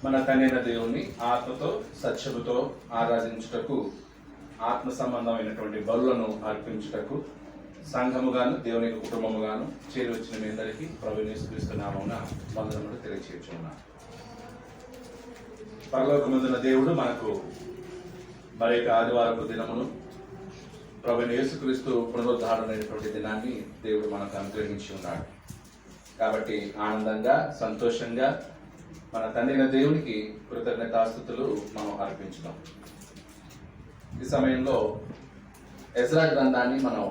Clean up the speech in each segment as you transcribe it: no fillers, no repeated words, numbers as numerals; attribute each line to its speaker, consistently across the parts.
Speaker 1: మన తండ్రైన దేవుని ఆత్మతో సత్యముతో ఆరాధించుటకు, ఆత్మ సంబంధమైనటువంటి బలులను అర్పించుటకు సంఘముగాను దేవుని కుటుంబముగాను చేరి వచ్చిన మీ అందరికీ ప్రభువు యేసుక్రీస్తు నామమున వందనములు తెలియజేయుచున్నాను. పరలోకమందున్న దేవుడు మనకు మరి ఆదివారపు దినమును ప్రభువు యేసుక్రీస్తు పునరుద్ధారణమైనటువంటి దినాన్ని దేవుడు మనకు అనుగ్రహించి ఉన్నాడు. కాబట్టి ఆనందంగా సంతోషంగా మన తండ్రైన దేవునికి కృతజ్ఞతాస్తుతులు మనం అర్పించుదాం. ఈ సమయంలో ఎజ్రా గ్రంథాన్ని మనం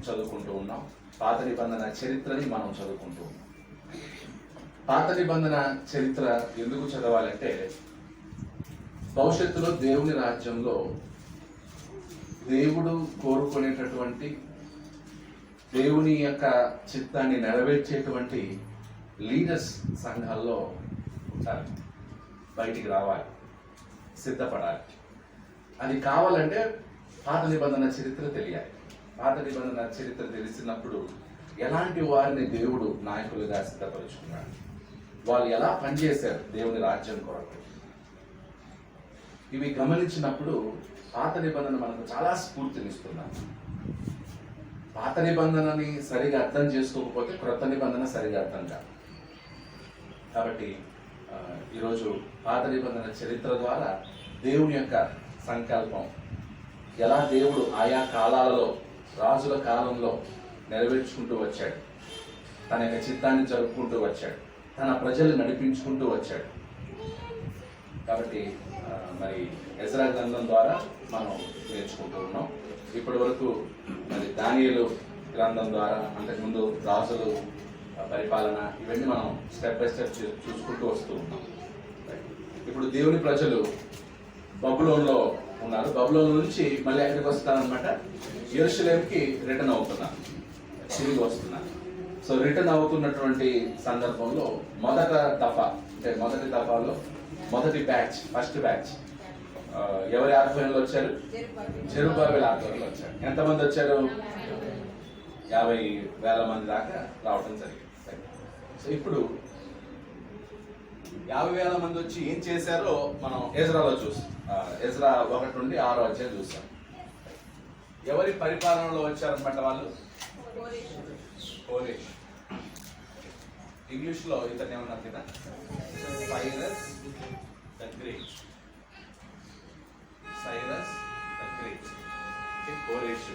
Speaker 1: చదువుకుంటూ ఉన్నాం. పాత నిబంధన చరిత్రని మనం చదువుకుంటూ ఉన్నాం. పాత నిబంధన చరిత్ర ఎందుకు చదవాలంటే, భవిష్యత్తులో దేవుని రాజ్యంలో దేవుడు కోరుకునేటటువంటి దేవుని యొక్క చిత్తాన్ని నెరవేర్చేటువంటి లీడర్స్ సంఘాల్లో ఉంటారు. బయటికి రావాలి, సిద్ధపడాలి. అది కావాలంటే పాత నిబంధన చరిత్ర తెలియాలి. పాత నిబంధన చరిత్ర తెలిసినప్పుడు ఎలాంటి వారిని దేవుడు నాయకులుగా సిద్ధపరుచుకున్నాడు, వాళ్ళు ఎలా పనిచేశారు దేవుని రాజ్యం కొరకు, ఇవి గమనించినప్పుడు పాత నిబంధన మనకు చాలా స్ఫూర్తినిస్తున్నారు. పాత నిబంధనని సరిగా అర్థం చేసుకోకపోతే క్రొత్త నిబంధన సరిగా అర్థం కాదు. కాబట్టి ఈరోజు పాత నిబంధన చరిత్ర ద్వారా దేవుని యొక్క సంకల్పం, ఎలా దేవుడు ఆయా కాలాలలో రాజుల కాలంలో నెరవేర్చుకుంటూ వచ్చాడు, తన యొక్క చిత్తాన్ని జరుపుకుంటూ వచ్చాడు, తన ప్రజలు నడిపించుకుంటూ వచ్చాడు. కాబట్టి మరి ఎజ్రా గ్రంథం ద్వారా మనం నేర్చుకుంటూ ఉన్నాం. ఇప్పటి వరకు మరి దానియేలు గ్రంథం ద్వారా, అంతకుముందు రాజులు పరిపాలన, ఇవన్నీ మనం స్టెప్ బై స్టెప్ చూసుకుంటూ వస్తూ ఉన్నాం. ఇప్పుడు దేవుని ప్రజలు బబులోన్లో ఉన్నారు. బబులోన్ నుంచి మళ్ళీ ఎక్కడికి వస్తారనమాట, యెరూషలేంకి రిటర్న్ అవుతున్నారు, తిరిగి వస్తున్నారు. సో రిటర్న్ అవుతున్నటువంటి సందర్భంలో మొదటి దఫాలో మొదటి బ్యాచ్, ఫస్ట్ బ్యాచ్ ఎవరి ఆధ్వర్యంలో వచ్చారు? జెరుబ్బాబెల్ ఆధ్వర్యంలో వచ్చారు. ఎంతమంది వచ్చారు? 50,000 మంది దాకా రావడం జరిగింది. సో ఇప్పుడు 50,000 మంది వచ్చి ఏం చేశారో మనం ఎజ్రాలో చూస్తాం. ఎజ్రా 1 నుండి 6 అధ్యాయం చూస్తాం. ఎవరి పరిపాలనలో వచ్చారనమాట వాళ్ళు? కోరేష్. ఇంగ్లీష్ లో ఇతను ఏమన్నారు కదా, Cyrus the great. Cyrus the great, Koresh.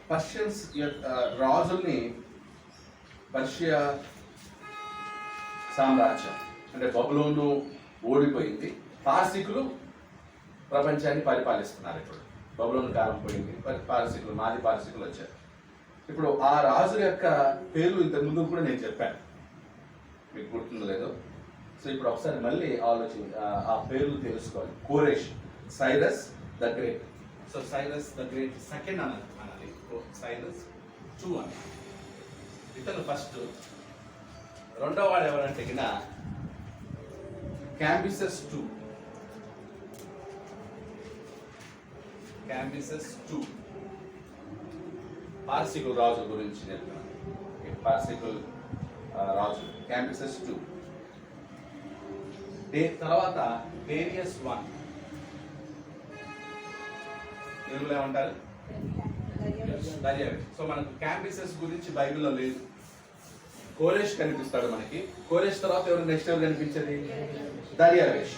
Speaker 1: Persians రాజుల్ని, పర్షియా సామ్రాజ్యం అంటే బబులోను ఓడిపోయింది. పారసీకులు ప్రపంచాన్ని పరిపాలిస్తున్నారు. ఇప్పుడు బబులోను కాలం పోయింది, పారసీకులు, మాది పారసీకులు వచ్చారు. ఇప్పుడు ఆ రాజుల యొక్క పేర్లు ఇంతకు ముందు కూడా నేను చెప్పాను, మీకు గుర్తుందో లేదో. సో ఇప్పుడు ఒకసారి మళ్ళీ ఆ పేర్లు తెలుసుకోవాలి. Koresh, Cyrus the great. So Cyrus the great second అనాలి, సైరస్ 2 అని. ఇతను ఫస్ట్. రెండో వాడు ఎవరంటే క్యాంబిసస్ 2. క్యాంబిసస్ 2 పార్సికుల్ రాజు గురించి చెప్తున్నాను. పార్సికుల్ రాజు క్యాంబిసస్ 2. తర్వాత డేరియస్ 1. తెలుగులో ఏమంటారు? దర్యావేష్. సో మనకు క్యాంబిసస్ గురించి బైబిల్లో లేదు. కోరేష్ కనిపిస్తాడు మనకి. కోరేష్ తర్వాత నెక్స్ట్ ఎవరు కనిపించేది? దర్యావేష్.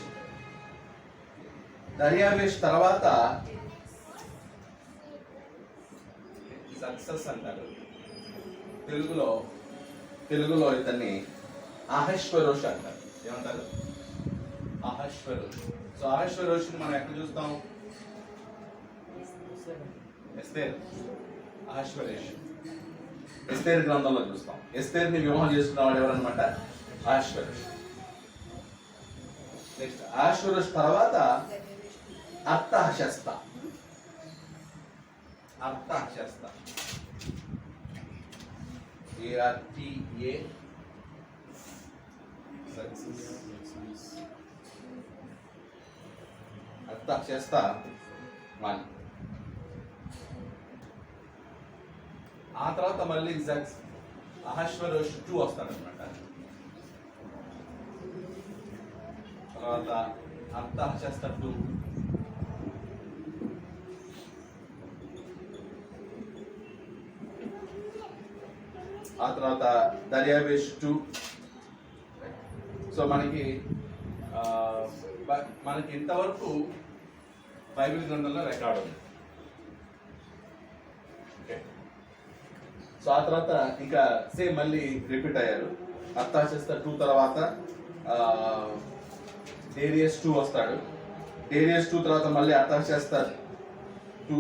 Speaker 1: దర్యావేష్ తర్వాత సక్సెస్ అంటారు తెలుగులో ఇతన్ని అహష్వేరోష్ అంటారు. ఏమంటారు? అహష్వేరోష్. సో అహష్వేరోష్ మనం ఎక్కడ చూస్తాం? ఎస్తేర్. అహష్వేరోష్ ఎస్తేర్ గ్రంథంలో చూస్తాం. ఎస్తేర్ని వివాహం చేసుకున్నవాడు ఎవరన్నమాట? అహష్వేరోష్. నెక్స్ట్ అహష్వేరోష్ తర్వాత అర్తహషస్త. అర్తహషస్త, ARTA అర్తహషస్త 1. ఆ తర్వాత మళ్ళీ అహశ్వరోష్ 2 వస్తాడనమాట. తర్వాత అర్థహశస్త 2, ఆ తర్వాత దర్యావేష్ 2. సో మనకి ఇంతవరకు బైబిల్ గ్రంథంలో రికార్డు ఉంది. ఓకే, సో ఆ తర్వాత ఇంకా సేమ్ మళ్ళీ రిపీట్ అయ్యారు. అర్థహశస్త 2 తర్వాత డేరియస్ 2 వస్తాడు. డేరియస్ 2 తర్వాత మళ్ళీ అర్థహశస్త 2,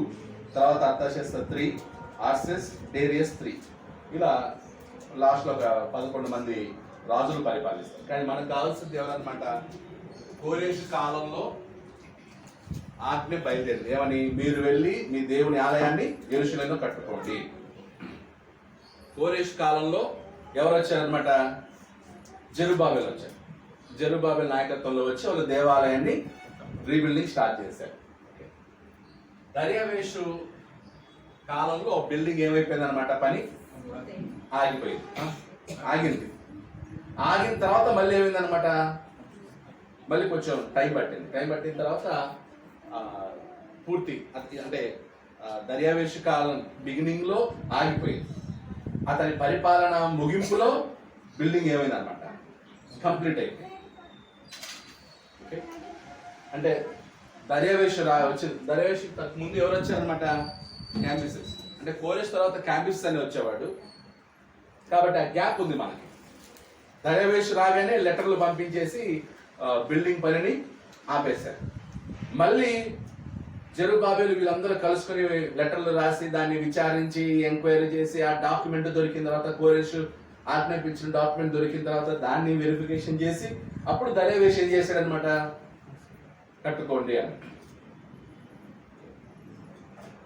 Speaker 1: తర్వాత అర్థహశస్త 3, ఆర్సెస్, డేరియస్ 3. ఇలా లాస్ట్లో ఒక 11 మంది రాజులు పరిపాలిస్తారు. కానీ మనకు కావాల్సింది ఎవరన్నమాట, కోరేషు కాలంలో ఆజ్ఞ బయలుదేరింది. ఏమని? మీరు వెళ్ళి మీ దేవుని ఆలయాన్ని యెరూషలేములో కట్టుకోండి. కోరేషు కాలంలో ఎవరు వచ్చారనమాట? జెరుబ్బాబెల్ వచ్చారు. జెరుబ్బాబెల్ నాయకత్వంలో వచ్చి వాళ్ళు దేవాలయాన్ని రీబిల్డింగ్ స్టార్ట్ చేశారు. దర్యావేషు కాలంలో బిల్డింగ్ ఏమైపోయింది అనమాట, పని ఆగిపోయింది. ఆగిన తర్వాత మళ్ళీ ఏమైందనమాట, మళ్ళీ కొంచెం టైం పట్టిన తర్వాత పూర్తి అంటే దర్యావేషు కాలం బిగినింగ్ లో ఆగిపోయింది. అతని పరిపాలన ముగింపులో బిల్డింగ్ ఏమైంది అనమాట, కంప్లీట్ అయిపోయింది. ఓకే, అంటే దర్యావేషు దర్యావేషు ముందు ఎవరు వచ్చారనమాట? క్యాంబిసెస్. అంటే కోరెష్ తర్వాత క్యాంబిసెస్ అని వచ్చేవాడు. కాబట్టి ఆ గ్యాప్ ఉంది మనకి. దర్యావేషు రాగానే లెటర్లు పంపించేసి బిల్డింగ్ పనిని ఆపేశారు. మళ్ళీ జెరుబ్బాబెలు వీళ్ళందరూ కలుసుకుని లెటర్లు రాసి దాన్ని విచారించి ఎంక్వైరీ చేసి ఆ డాక్యుమెంట్ దొరికిన తర్వాత, కోరెషు ఆజ్ఞాపించిన డాక్యుమెంట్ దొరికిన తర్వాత దాన్ని వెరిఫికేషన్ చేసి అప్పుడు దర్యావేషు ఏం చేశాడనమాట, కట్టుకోండి అని.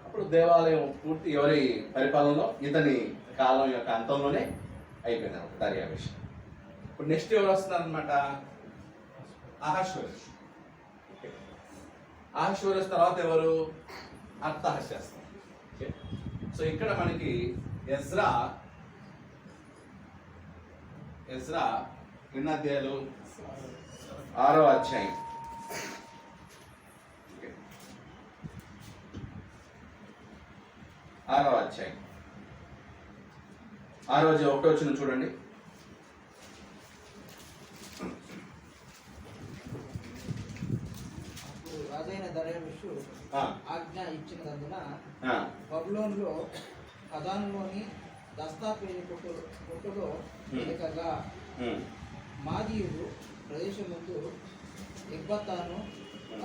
Speaker 1: అప్పుడు దేవాలయం పూర్తి ఎవరి పరిపాలనలో? ఇతని కాలం యొక్క అంతంలోనే అయిపోయింది అనమాట దర్యావేషు. ఇప్పుడు నెక్స్ట్ ఎవరు వస్తున్నారనమాట? అహశ్వరోష్. అహశ్వరోష్ తర్వాత ఎవరు? అర్థహశస్త. సో ఇక్కడ మనకి ఎజ్రా ఎన్ని అధ్యాయాలు? 6వ అధ్యాయం. 6వ అధ్యాయం 1వ వచనం చూడండి.
Speaker 2: రాజైన దర్యావేషు ఆజ్ఞ ఇచ్చినందున బబులోనులో ఖజానులోని దస్తాపేజి కొట్టులో లేకగా మాదీయుడు ప్రదేశముందు ఎగ్బతాను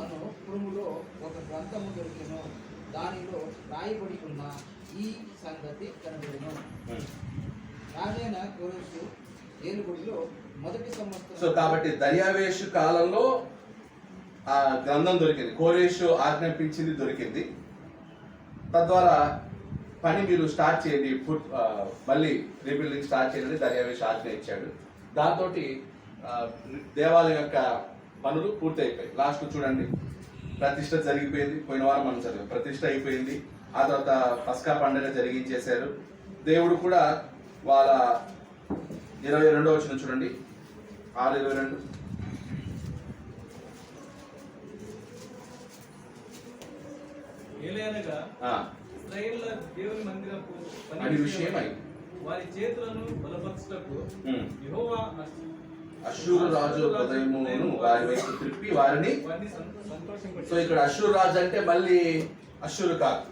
Speaker 2: అను పురుములో ఒక గ్రంథము దొరికెను. దానిలో రాయబడి ఉన్న ఈ సంగతి కనబడెను. రాజైన కోరెషు ఏలుబడిలో మొదటి సంవత్సరం.
Speaker 1: సో కాబట్టి దర్యావేషు కాలంలో ఆ గ్రంథం దొరికింది, కోరెషు ఆజ్ఞాపించింది దొరికింది. తద్వారా పని మీరు స్టార్ట్ చేయండి, మళ్ళీ రీబిల్డింగ్ స్టార్ట్ చేయండి దర్యావేషు ఆజ్ఞ ఇచ్చాడు. దాంతో దేవాలయం యొక్క పనులు పూర్తి అయిపోయాయి. లాస్ట్ చూడండి, ప్రతిష్ట జరిగిపోయింది. పోయిన వారం మనం చదివాం, ప్రతిష్ట అయిపోయింది. ఆ తర్వాత పస్కా పండుగ జరిగించేశారు. దేవుడు కూడా వాళ్ళ 22వ వచనం చూడండి, 6:22.
Speaker 3: పని విషయమై వారి చేతులను బలపరచుటకు యెహోవా
Speaker 1: అష్షూరు రాజు హృదయమును వారి వైపు త్రిప్పి వారిని. సో ఇక్కడ అష్షూరు రాజు అంటే మళ్ళీ అష్షూరు కాదు,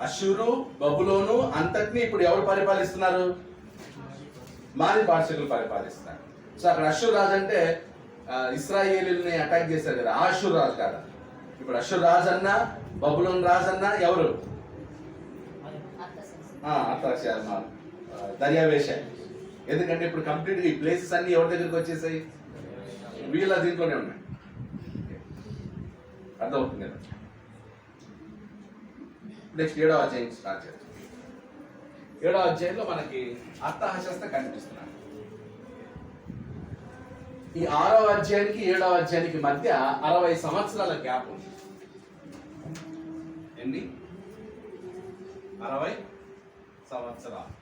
Speaker 1: అష్షూరు బబులోను అంతటిని ఇప్పుడు ఎవరు పరిపాలిస్తున్నారు? మాది పార్షకులు పరిపాలిస్తున్నారు. సో అక్కడ అష్షూరు రాజు అంటే ఇశ్రాయేలీయుల్ని అటాక్ చేశారు కదా, ఆ అష్షూరు రాజు కాదు. ఇప్పుడు అష్షూరు రాజు అన్నా బబులోను రాజు అన్నా ఎవరు? దర్యావేష. ఎందుకంటే ఇప్పుడు కంప్లీట్ గా ఈ ప్లేసెస్ అన్ని ఎవరి దగ్గరికి వచ్చేసాయి? వీళ్ళ దీంట్లోనే ఉన్నాయి. అర్థమవుతుంది కదా. నెక్స్ట్ 7వ అధ్యాయం స్టార్ట్ చేద్దాం. 7వ అధ్యాయంలో మనకి అర్థహశస్త కనిపిస్తున్నాడు. ఈ 6వ అధ్యాయానికి 7వ అధ్యాయానికి మధ్య 60 సంవత్సరాల గ్యాప్ ఉంది. ఎన్ని? 60 సంవత్సరాలు.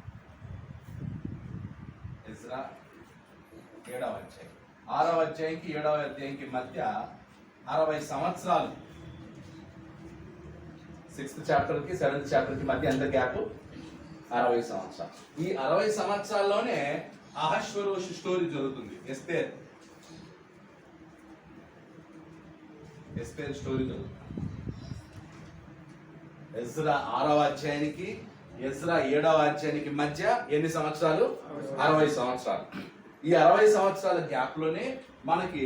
Speaker 1: ఎజ్రా 7వ అధ్యాయం, 6వ అధ్యాయంకి 7వ అధ్యాయంకి మధ్య 60 సంవత్సరాలు. 6th చాప్టర్ కి 7th చాప్టర్ కి మధ్య ఎంత గ్యాప్? 60 సంవత్సరాలు. ఈ 60 సంవత్సరాల్లోనే అహష్వేరోషు స్టోరీ జరుగుతుంది. ఎస్తేర్ స్టోరీ జరుగుతుంది. ఎజ్రా 6వ అధ్యాయానికి ఎజ్రా 7వ అధ్యాయానికి మధ్య ఎన్ని సంవత్సరాలు? 60 సంవత్సరాలు. ఈ 60 సంవత్సరాల గ్యాప్ లోనే మనకి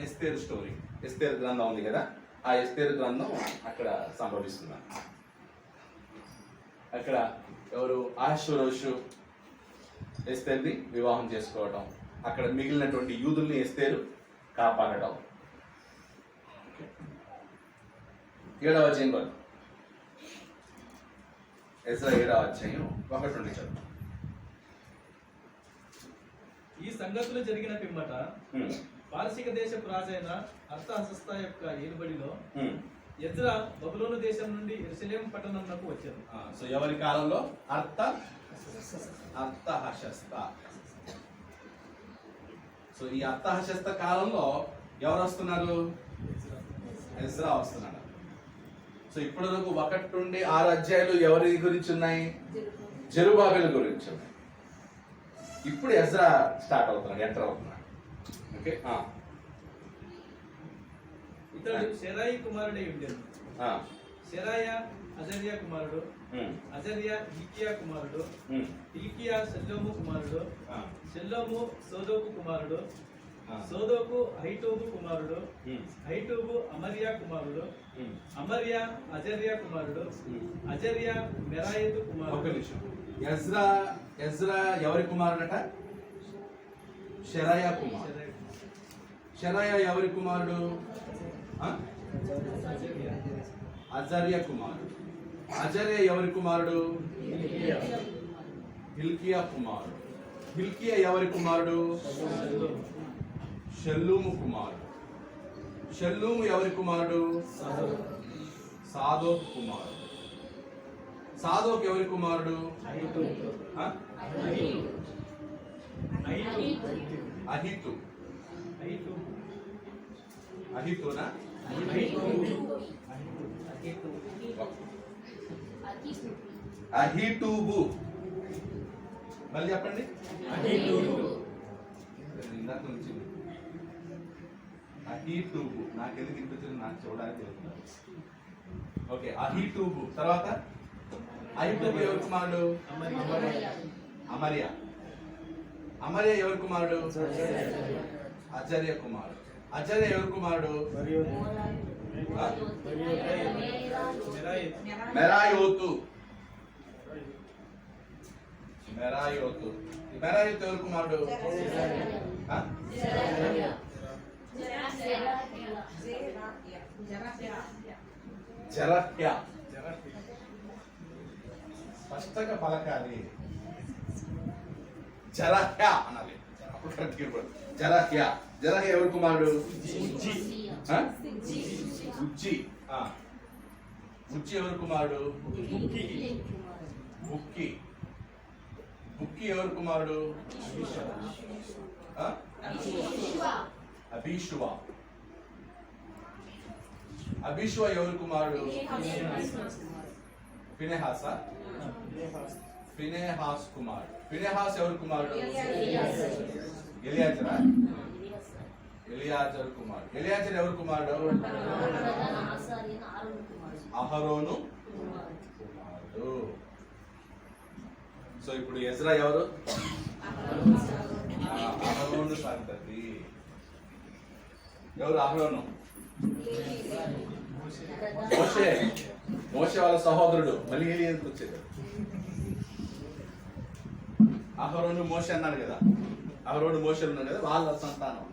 Speaker 1: ఎస్తేర్ స్టోరీ, ఎస్తేర్ గ్రంథం ఉంది కదా, ఆ ఎస్తేర్ గ్రంథం అక్కడ సంభవిస్తుంది. అక్కడ ఎవరు? అహష్వేరోషు ఎస్తేర్ని వివాహం చేసుకోవడం, అక్కడ మిగిలినటువంటి యూదుల్ని ఎస్తేరు కాపాడటం. 7వ అధ్యాయం వరకు, ఎజ్రా 7వ అధ్యాయం 1 నుండి చదువు.
Speaker 3: ఈ సంగతులు జరిగిన పిమ్మట పారసీక దేశపు రాజైన అర్తహషస్త యొక్క ఏలుబడిలో ఎజ్రా బబులోను దేశం నుండి యెరూషలేము పట్టణంకు వచ్చారు.
Speaker 1: సో ఎవరి కాలంలో? అర్తహషస్త. సో ఈ అర్తహషస్త కాలంలో ఎవరు వస్తున్నారు? ఎజ్రా వస్తున్నాడు. సో ఇప్పటి వరకు 1 నుండి 6 అధ్యాయులు ఎవరి గురించి ఉన్నాయి? జెరుబాబెలు గురించి ఉన్నాయి. ఇప్పుడు ఎజ్రా స్టార్ట్ అవుతున్నాడు, ఎంటర్ అవుతున్నాడు. ఓకే,
Speaker 3: ఇతడు శెరాయి కుమారుడై ఉండేది. శెరాయ అజర్యా కుమారుడు, అజర్యా హిల్కియా కుమారుడు, హిల్కియా షెల్లోము కుమారుడు, షెల్లోము సోదోకు కుమారుడు, సోదోకు అహిటూబు కుమారుడు, అహిటూబు అమర్యా కుమారుడు, అమర్యా అజర్యా కుమారుడు, అజర్యా మెరాయతు కుమారుడు.
Speaker 1: ఎజ్రా ఎవరి కుమారుడట? షెరాయా కుమారుడు. షెరాయా ఎవరి కుమారుడు? అజర్యా కుమారుడు. అజర్యా ఎవరి కుమారుడు? హిల్కియా కుమారుడు. హిల్కియా ఎవరి కుమారుడు? షెల్లూము కుమారుడు. షెల్లూము ఎవరి కుమారుడు? సాదోకు కుమారుడు. సాదోకు ఎవరి కుమారుడు? అహితు. అహితునా? అహిటూబు. మళ్ళీ చెప్పండి. ఇందాక నుంచి అహిటూబు. నాకు ఎందుకు వినిపించింది? నాకు చూడడానికి తెలుస్తుంది. ఓకే, అహిటూబు. తర్వాత అహిటూబు ఎవరి కుమారుడు? అమర్యా. అమర్యా ఎవరి కుమారుడు? అజర్య కుమారుడు. అజర్య ఎవరి కుమారుడు? మెరాయోతు. మెరాయోతు. మెరాయోతు ఎవరి కుమారుడు? జరహ్య. స్పష్టంగా పలకాలి. జరహ్య అనాలి. అప్పుడు కరెక్ట్. జరహ్య. జరహ్య ఎవరి కుమారుడు? ఉజ్జి. ఉజ్జి ఎవరి కుమారుడు? బుక్కి. బుక్కి ఎవరి కుమారుడు? అబీషువా. అబీషువా ఎవరి కుమారుడు? ఫినెహాసా. ఫినెహాస్ కుమారుడు. ఫినెహాస్ ఎవరి కుమారుడు? ఎలియాజరా. ఎలియాజర్ కుమారుడు. ఎలియాజర్ ఎవరి కుమారుడు? అహరోను కుమారుడు. సో ఇప్పుడు ఎజ్రా ఎవరు? అహరోను సంతతి. ఎవరు అహరోను? మోషే. మోషే వాళ్ళ సహోదరుడు. మళ్ళీ ఎందుకు వచ్చేది? అహరోను మోషే అన్నాడు కదా, అహరోను మోషే ఉన్నాడు కదా, వాళ్ళ సంతానం.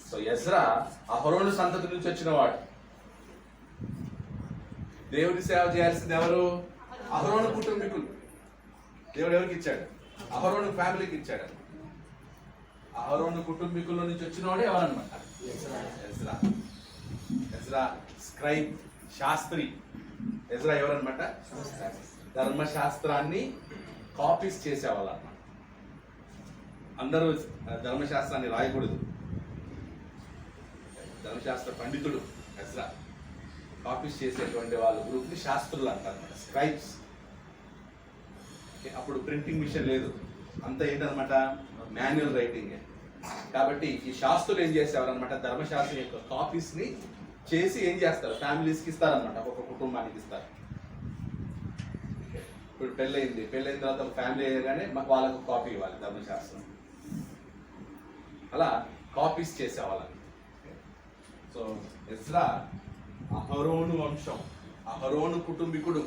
Speaker 1: సో ఎజ్రా అహరోను సంతతి నుంచి వచ్చిన వాడు. దేవుడి సేవ చేయాల్సింది ఎవరు? అహరోను కుటుంబీకులు. దేవుడు ఎవరికి ఇచ్చాడు? అహరోను ఫ్యామిలీకి ఇచ్చాడు. అహరోను కుటుంబీకుల నుంచి వచ్చిన వాడే ఎవరన్నమాట? ఎజ్రా. ఎజ్రా స్క్రైబ్, శాస్త్రి. ఎజ్రా ఎవరన్నమాట? ధర్మశాస్త్రాన్ని కాపీస్ చేసేవాళ్ళు అన్నమాట. అందరూ ధర్మశాస్త్రాన్ని రాయకూడదు. ధర్మశాస్త్ర పండితుడు ఎజ్రా కాపీస్ చేసేటువంటి వాళ్ళ గ్రూప్ని శాస్త్రులు అంటారు, స్క్రైబ్స్. అప్పుడు ప్రింటింగ్ మిషన్ లేదు, అంతా ఏంటనమాట మాన్యువల్ రైటింగ్. కాబట్టి ఈ శాస్త్రులు ఏం చేసేవారు అనమాట, ధర్మశాస్త్రం యొక్క కాపీస్ ని చేసి ఏం చేస్తారు, ఫ్యామిలీస్కి ఇస్తారనమాట, ఒక్కొక్క కుటుంబానికి ఇస్తారు. ఇప్పుడు పెళ్ళైన తర్వాత ఒక ఫ్యామిలీ అయ్యగానే మాకు వాళ్ళకు కాపీ ఇవ్వాలి ధర్మశాస్త్రం. అలా కాపీస్ చేసేవాళ్ళని. సో ఎజ్రా అహరోను వంశం, అహరోను కుటుంబీకుడు.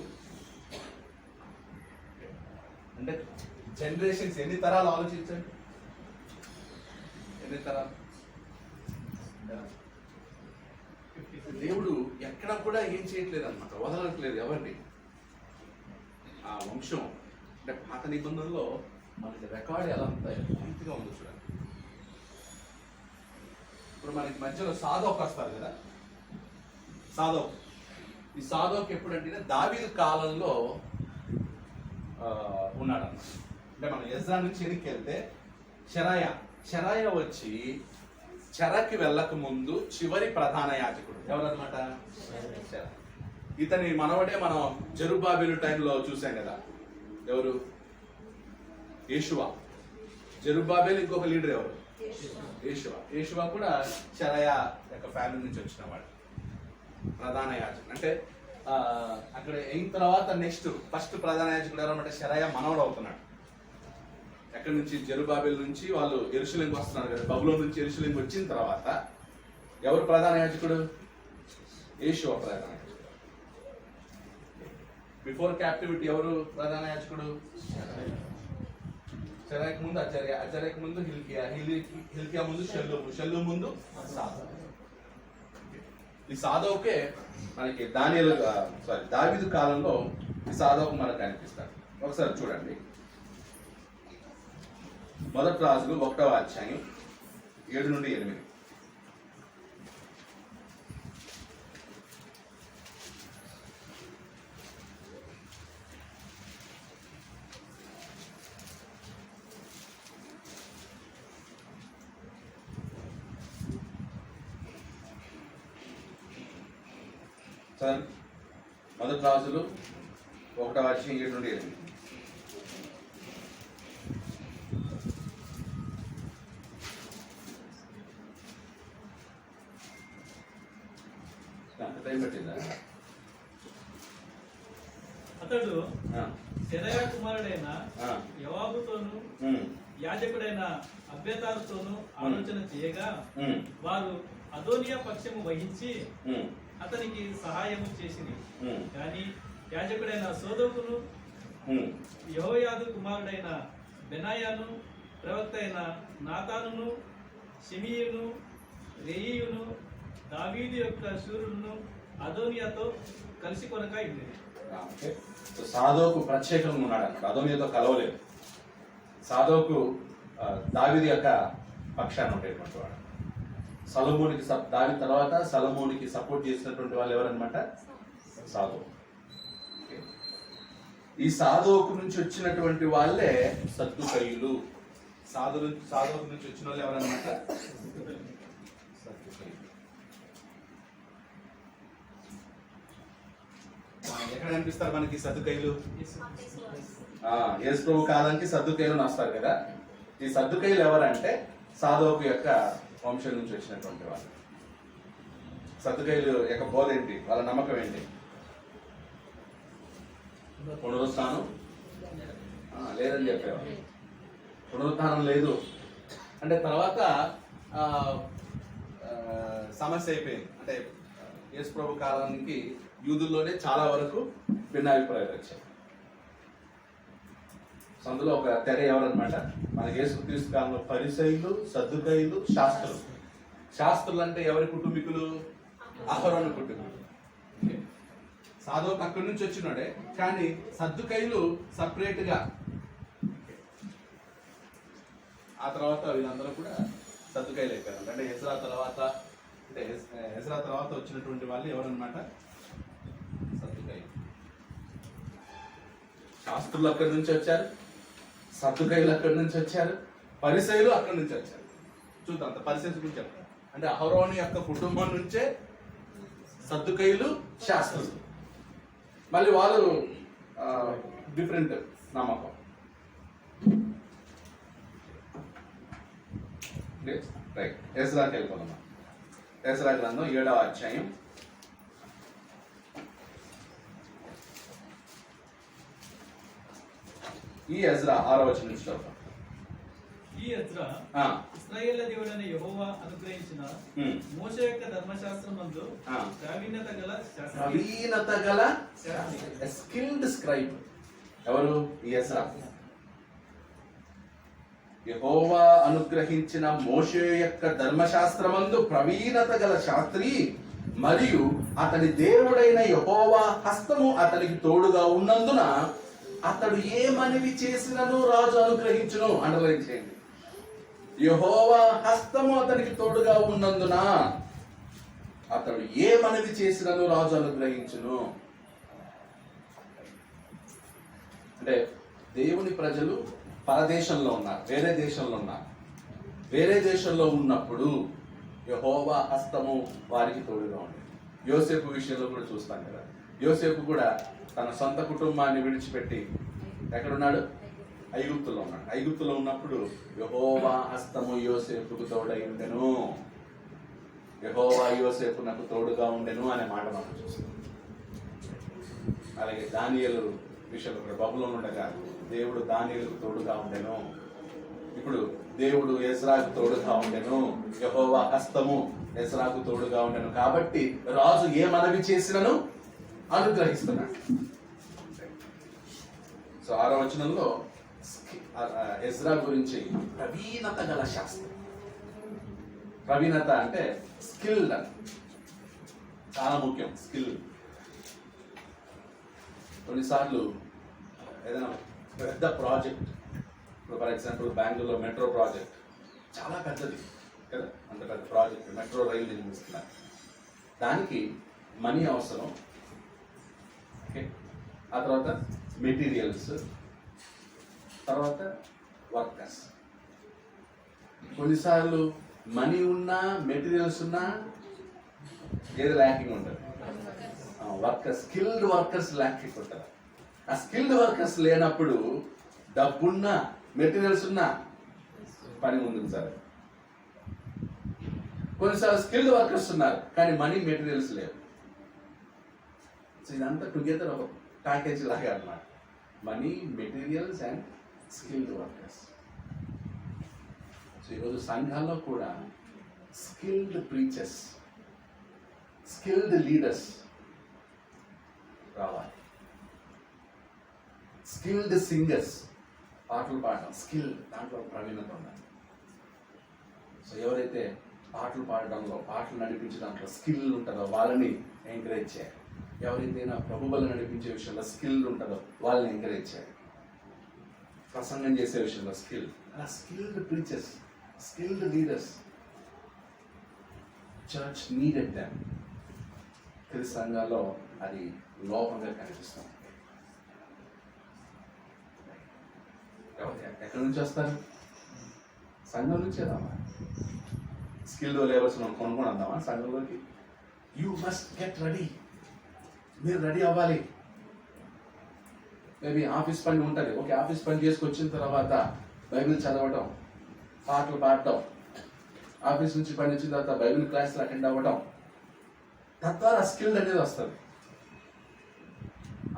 Speaker 1: అంటే జనరేషన్స్ ఎన్ని తరాలు ఆలోచించండి, ఎన్ని తరాలు. దేవుడు ఎక్కడ కూడా ఏం చేయట్లేదు అనమాట, వదలట్లేదు ఎవరిని. ఆ వంశం అంటే పాత నిబంధనలో మనకి రికార్డ్ ఎలా ఉంటాయి పూర్తిగా ఉంది చూడండి. ఇప్పుడు మనకి మధ్యలో సాదోక్ వస్తారు కదా, సాదోక్. ఈ సాదోక్ ఎప్పుడంటే దావీదు కాలంలో ఉన్నాడు అన్నమాట. అంటే మనం ఎజ్రా నుంచి వెనక్కి వెళ్తే షరాయ వచ్చి చెరకి వెళ్ళక ముందు చివరి ప్రధాన యాజకుడు ఎవరన్నమాట, ఇతని మనవడే మనం జెరుబ్బాబెలు టైంలో చూసాం కదా, ఎవరు, యేషువా. జెరుబ్బాబెలు ఇంకొక లీడర్ ఎవరు, యేషువా కూడా షరాయ యొక్క ఫ్యామిలీ నుంచి వచ్చిన వాడు, ప్రధాన యాజకుడు. అంటే అక్కడ అయిన తర్వాత నెక్స్ట్ ఫస్ట్ ప్రధాన యాజకుడు ఎవరన్నమాట, షరాయ మనవడు అవుతున్నాడు. ఎక్కడి నుంచి, జెరుబ్బాబెలు నుంచి వాళ్ళు యెరూషలేముకి వస్తున్నారు కదా, బబులోను నుంచి యెరూషలేముకి వచ్చిన తర్వాత ఎవరు ప్రధాన యాజకుడు, యేషువా ప్రధాన యాజకుడు. బిఫోర్ క్యాప్టివిటీ ఎవరు ప్రధాన యాజకుడు, షరాయకు ముందు అజర్యాకు ముందు హిల్కియా ముందు షల్లూ ముందు సాదోకు. ఈ సాదోకే మనకి దావీదు కాలంలో ఈ సాదోకు మనకు కనిపిస్తాడు. ఒకసారి చూడండి, మొదటి రాజులు 1వ అధ్యాయం 7 నుండి 8. సార్ మొదటి రాజులు 1వ అధ్యాయం 7 నుండి 8.
Speaker 3: అతడు సెరయా కుమారుడైన యోవాబుతోను యాజకుడైన అబ్యాతారుతోను ఆలోచన చేయగా వారు అదోనియా పక్షము వహించి అతనికి సహాయము చేసింది. కానీ యాజకుడైన సోదోకును, యెహోయాదు కుమారుడైన బెనాయాను, ప్రవక్త అయిన నాతానును, షిమియును, రేయియును, దావీదు యొక్క శూరులను అదోనియాతో కలిసి కొనక ఉండేది.
Speaker 1: సాదోకు ప్రత్యేకంగా ఉన్నాడు అన్నమాట, అదోనియాతో కలవలేదు. సాదోకు దావీదు యొక్క పక్షాన్ని ఉండేటువంటి వాడు. సొలొమోనుకి దావీదు తర్వాత సొలొమోనుకి సపోర్ట్ చేసినటువంటి వాళ్ళు ఎవరన్నమాట, సాదోకు. ఈ సాదోకు నుంచి వచ్చినటువంటి వాళ్ళే సద్దుకయ్యులు. సాదోకు నుంచి వచ్చిన వాళ్ళు ఎవరన్నమాట, ఎక్కడ కనిపిస్తారు మనకి సద్దుకయ్యులు, యేసు ప్రభు కాలానికి సద్దుకయ్యులు వస్తారు కదా. ఈ సద్దుకయ్యులు ఎవరంటే సాదోకు యొక్క వంశం నుంచి వచ్చినటువంటి వాళ్ళు. సద్దుకయ్యులు యొక్క బోధ ఏంటి, వాళ్ళ నమ్మకం ఏంటి, పునరుత్థానం లేదని చెప్పేవాళ్ళు. పునరుత్థానం లేదు అంటే తర్వాత సమస్య అయిపోయింది. అంటే యేసు ప్రభు కాలానికి యూదుల్లోనే చాలా వరకు భిన్నాభిప్రాయాలు వచ్చాయి. అందులో ఒక తెర ఎవరన్నమాట, మనకి యేసుక్రీస్తు కాలంలో పరిసయ్యులు, సద్దుకయ్యులు, శాస్త్రులు. శాస్త్రులు అంటే ఎవరి కుటుంబీకులు, అహరోను కుటుంబీకులు. సాదోకు అక్కడి నుంచి వచ్చినాడే, కానీ సద్దుకయ్యులు సపరేట్ గా. ఆ తర్వాత వీళ్ళందరూ కూడా సద్దుకయ్యులు అయిపోయారు. అంటే ఎజ్రా తర్వాత వచ్చినటువంటి వాళ్ళు ఎవరన్నమాట, సద్దుకయ్యులు. శాస్త్రులు అక్కడి నుంచి వచ్చారు, సద్దుకైలు అక్కడి నుంచి వచ్చారు, పరిసయులు అక్కడి నుంచి వచ్చారు. చూద్దాం అంత పరిసయుల గురించి చెప్తాను. అంటే అహరోను యొక్క కుటుంబం నుంచే సద్దుకైలు, శాస్త్రులు. మళ్ళీ వాళ్ళు డిఫరెంట్ నమ్మకం. రైట్, ఎజ్రాకి వెళ్ళిపోదాం. ఎజ్రా గ్రంథం 7వ అధ్యాయం. ఈ ఎజ్రా 6వ వచనం నుంచి చదువుతాం.
Speaker 3: ఈ ఎజ్రా ఇశ్రాయేళ్ల దేవుడైన యెహోవా అనుగ్రహించిన మోషే యొక్క ధర్మశాస్త్రం నందు ప్రావీణ్యత గల
Speaker 1: స్కిల్డ్ స్క్రైబ్. ఎవరు? ఈ ఎజ్రా. యెహోవా అనుగ్రహించిన మోషే యొక్క ధర్మశాస్త్రమందు ప్రవీణత గల శాస్త్రి మరియు అతని దేవుడైన యెహోవా హస్తము అతనికి తోడుగా ఉన్నందున అతడు ఏ మనవి చేసినను రాజు అనుగ్రహించును. అండర్లైన్ చేయండి. యెహోవా హస్తము అతనికి తోడుగా ఉన్నందున అతడు ఏ మనవి చేసినను రాజు అనుగ్రహించును. అంటే దేవుని ప్రజలు పరదేశంలో ఉన్నారు, వేరే దేశంలో ఉన్నారు. వేరే దేశంలో ఉన్నప్పుడు యెహోవా హస్తము వారికి తోడుగా ఉంది. యోసేపు విషయంలో కూడా చూస్తాం కదా. యోసేపు కూడా తన సొంత కుటుంబాన్ని విడిచిపెట్టి ఎక్కడున్నాడు? ఐగుప్తులో ఉన్నాడు. ఐగుప్తులో ఉన్నప్పుడు యెహోవా హస్తము యోసేపుకు తోడై ఉండెను, యెహోవా యోసేపునకు తోడుగా ఉండెను అనే మాట మనం చూస్తాం. అలాగే దానియేలు విషయంలో కూడా బబులోను ఉండగా దేవుడు దానియేలుకు తోడుగా ఉండెను. ఇప్పుడు దేవుడు ఎజ్రాకు తోడుగా ఉండెను, యెహోవా హస్తము ఎజ్రాకు తోడుగా ఉండెను. కాబట్టి రాజు ఏ మనవి చేసినను అనుగ్రహిస్తున్నాడు. సో 6వ వచనంలో ఎజ్రా గురించి ప్రవీణత గల శాస్త్రం. ప్రవీణత అంటే స్కిల్డ్ అని, చాలా ముఖ్యం. స్కిల్. కొన్నిసార్లు ఏదైనా పెద్ద ప్రాజెక్ట్, ఇప్పుడు ఫర్ ఎగ్జాంపుల్ బెంగళూరులో మెట్రో ప్రాజెక్ట్ చాలా పెద్దది కదా, అంత పెద్ద ప్రాజెక్ట్, మెట్రో రైలు నిర్మిస్తున్నారు. దానికి మనీ అవసరం, ఓకే, ఆ తర్వాత మెటీరియల్స్, తర్వాత వర్కర్స్. కొన్నిసార్లు మనీ ఉన్నా, మెటీరియల్స్ ఉన్నా ఏది ల్యాకింగ్ ఉంటుంది? వర్కర్స్, స్కిల్డ్ వర్కర్స్ ల్యాకింగ్ ఉంటుంది. ఆ స్కిల్డ్ వర్కర్స్ లేనప్పుడు డబ్బున్నా, మెటీరియల్స్ ఉన్నా పని ముందుకు సార్. కొన్నిసార్లు స్కిల్డ్ వర్కర్స్ ఉన్నారు కానీ మనీ, మెటీరియల్స్ లేవు. సో ఇదంతా టుగెదర్ ఒక ప్యాకేజ్ లాగా అన్నమాట. Money, materials and skilled workers. So ఈరోజు సంఘాల్లో కూడా స్కిల్డ్ ప్రీచర్స్, స్కిల్డ్ లీడర్స్ రావాలి. స్కిల్డ్ సింగర్స్, పాటలు పాడడం స్కిల్, దాంట్లో ప్రవీణత ఉండాలి. సో ఎవరైతే పాటలు పాడడంలో, పాటలు నడిపించే దాంట్లో స్కిల్ ఉంటుందో వాళ్ళని ఎంకరేజ్ చేయాలి. ఎవరైతే నా ప్రభువులను నడిపించే విషయంలో స్కిల్ ఉంటుందో వాళ్ళని ఎంకరేజ్ చేయాలి. ప్రసంగం చేసే విషయంలో స్కిల్, అలా skilled preachers, skilled leaders. Church needed them. క్రీస్తు సంఘాల్లో అది లోపంగా కనిపిస్తుంది. ఎక్కడి నుంచి వస్తారు? సంఘం నుంచే రామా. స్కిల్డ్ లేబర్స్ మనం కొనుక్కొని వద్దామా సంఘంలోకి? You must get ready. మీరు రెడీ అవ్వాలి. మేబీ ఆఫీస్ పని ఉంటుంది, ఓకే, ఆఫీస్ పని చేసుకొచ్చిన తర్వాత బైబిల్ చదవటం, పాటలు పాడటం, ఆఫీస్ నుంచి పని వచ్చిన తర్వాత బైబిల్ క్లాసులు అటెండ్ అవ్వడం, తద్వారా స్కిల్ అనేది వస్తుంది.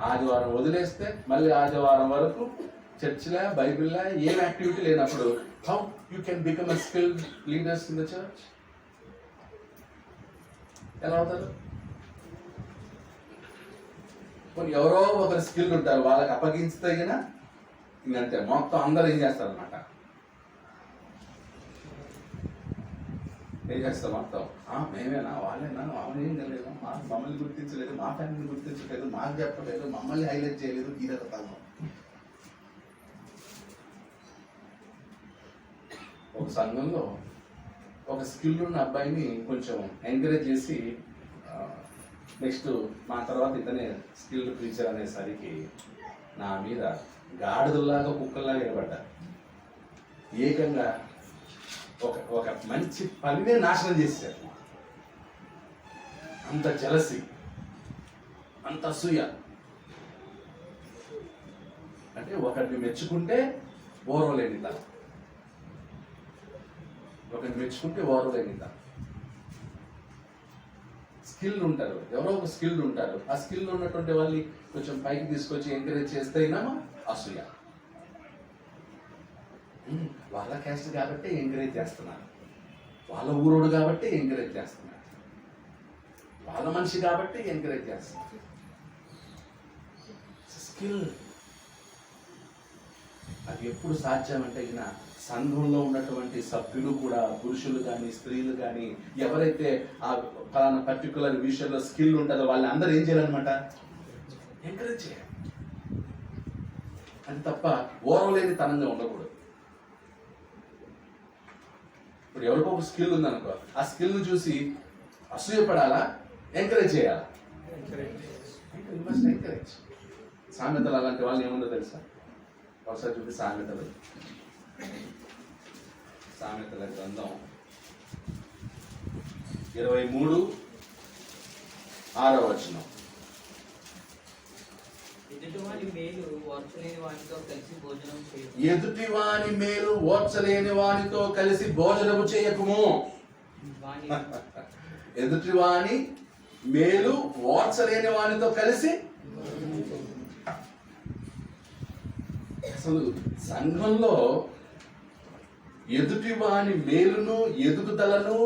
Speaker 1: ఆదివారం వదిలేస్తే మళ్ళీ ఆదివారం వరకు చర్చిలా, బైబిల్లా ఏం యాక్టివిటీ లేనప్పుడు how you can become a skilled leaders in the church? ఎలా అవుతారు? కొన్ని ఎవరో ఒకరు స్కిల్ ఉంటారు, వాళ్ళకి అప్పగించితే ఇంకంతే, మొత్తం అందరూ ఏం చేస్తారు అనమాట. ఏం చేస్తాం మొత్తం? మేమేనా, వాళ్ళేనా, మమ్మల్ని ఏం తెలియదు, మమ్మల్ని గుర్తించలేదు, మా ఫ్యామిలీని గుర్తించలేదు, మాకు చెప్పలేదు, మమ్మల్ని హైలైట్ చేయలేదు, ఇదొక తల్వం. ఒక సంఘంలో ఒక స్కిల్ ఉన్న అబ్బాయిని కొంచెం ఎంకరేజ్ చేసి నెక్స్ట్ మా తర్వాత ఇతనే స్కిల్డ్ ప్రీచర్ అనేసరికి నా మీద గాడిదల్లాగా కుక్కల్లాగా నిలబడ్డారు. ఏకంగా ఒక మంచి పనినే నాశనం చేశారు. అంత జలసి, అంత అసూయ. అంటే ఒకరిని మెచ్చుకుంటే ఓర్వలేనిత, ఒకరిని మెచ్చుకుంటే ఓర్వలేనిత. స్కిల్ ఉంటారు, ఎవరో ఒక స్కిల్ ఉంటారు. ఆ స్కిల్ ఉన్నటువంటి వాళ్ళని కొంచెం పైకి తీసుకొచ్చి ఎంకరేజ్ చేస్తేనా అసూయ. వాళ్ళ క్యాస్ట్ కాబట్టి ఎంకరేజ్ చేస్తున్నారు, వాళ్ళ ఊరోడు కాబట్టి ఎంకరేజ్ చేస్తున్నారు, వాళ్ళ మనిషి కాబట్టి ఎంకరేజ్ చేస్తున్నారు. స్కిల్ అది ఎప్పుడు సాధ్యమంటే ఈయన సంఘంలో ఉన్నటువంటి సభ్యులు కూడా, పురుషులు కానీ స్త్రీలు కానీ, ఎవరైతే ఆ ఫలానా పర్టికులర్ విషయంలో స్కిల్ ఉంటుందో వాళ్ళని అందరూ ఏం చేయాలన్నమాట, ఎంకరేజ్ చేయాలి. అది తప్ప ఓర్వలేని తనంగా ఉండకూడదు. ఇప్పుడు ఎవరికో ఒక స్కిల్ ఉందనుకో, ఆ స్కిల్ను చూసి అసూయపడాలా, ఎంకరేజ్ చేయాలా? ఎంకరేజ్. సామెతలు అలాంటి వాళ్ళు ఏముందో తెలుసా? ఒకసారి చూపి సామెతల గ్రంథం 23:6
Speaker 2: ఎదుటివాని మేలు ఓర్చలేని వాటితో కలిసి భోజనం చేయకు.
Speaker 1: ఎదుటివాని మేలు ఓర్చలేని వానితో కలిసి భోజనము చేయకుము. ఎదుటివాని మేలు ఓర్చలేని వానితో కలిసి. అసలు సంఘంలో ఎదుటివాని మేలును, ఎదుగుదలను,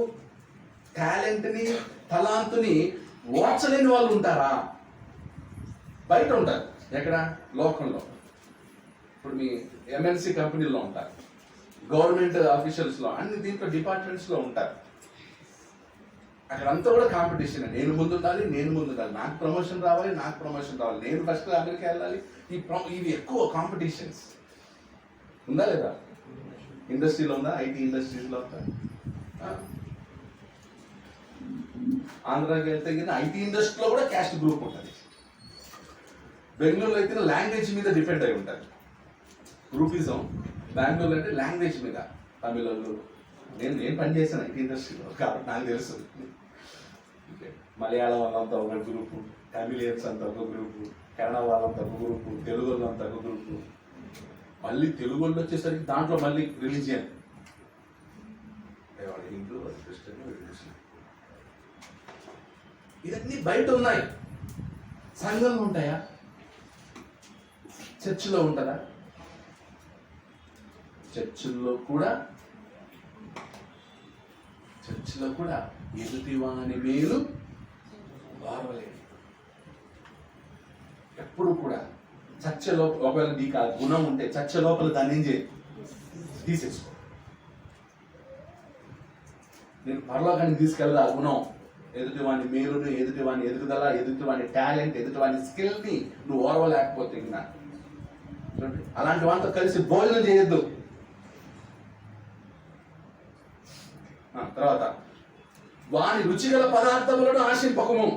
Speaker 1: టాలెంట్ని, తలాంతుని ఓర్చలేని వాళ్ళు ఉంటారా? బయట ఉంటారు. ఎక్కడ? లోకంలో. ఇప్పుడు మీ ఎంఎన్సి కంపెనీలో ఉంటారు, గవర్నమెంట్ ఆఫీషియల్స్లో, అన్ని దీంట్లో డిపార్ట్మెంట్స్లో ఉంటారు. అక్కడంతా కూడా కాంపిటీషన్. నేను ముందు ఉండాలి, నాకు ప్రమోషన్ రావాలి, నేను ఫస్ట్ అమెరికా వెళ్ళాలి. ఇవి ఎక్కువ కాంపిటీషన్స్. ఉందా లేదా? ఇండస్ట్రీలో ఉందా? ఐటీ ఇండస్ట్రీస్లో ఉందా? ఆంధ్రాకి వెళ్తే ఐటీ ఇండస్ట్రీలో కూడా క్యాస్ట్ గ్రూప్ ఉంటుంది. బెంగళూరులో అయితే లాంగ్వేజ్ మీద డిపెండ్ అయి ఉంటారు. గ్రూపిజం బెంగళూరు అంటే లాంగ్వేజ్ మీద. తమిళలు, నేను పనిచేశాను ఐటీ ఇండస్ట్రీలో కాబట్టి నాకు తెలుసు. మలయాళం వాళ్ళంతా ఒక గ్రూపు, తమిళియన్స్ అంతా ఒక గ్రూపు, కన్నడ వాళ్ళంతా ఒక గ్రూపు, తెలుగు వాళ్ళంతా ఒక గ్రూపు. మళ్ళీ తెలుగు వాళ్ళు వచ్చేసరికి దాంట్లో మళ్ళీ రిలీజియన్, హిందూ, క్రిస్టియన్, ముస్లిం, ఇవన్నీ బయట ఉన్నాయి. సంఘంలో ఉంటాయా? చర్చిలో ఉంటుందా? చర్చిలో కూడా ఎదుటివాని మేలు వారవలేదు. ఎప్పుడు కూడా చర్చ లోపల, ఒకవేళ నీకు ఆ గుణం ఉంటే చర్చ లోపల దాన్ని ఏం చేయి, తీసేసుకో. నేను పరలోకానికి తీసుకెళ్ళదా ఆ గుణం? ఎదుటివాని మేలును, ఎదుటివాని ఎదుగుదల, ఎదుటివాని టాలెంట్, ఎదుటివాని స్కిల్ని నువ్వు ఓర్వలేకపోతే ఇంకా అలాంటి వాళ్ళతో కలిసి భోజనం చేయొద్దు. తర్వాత వాని రుచిగల పదార్థములను ఆశింపకము.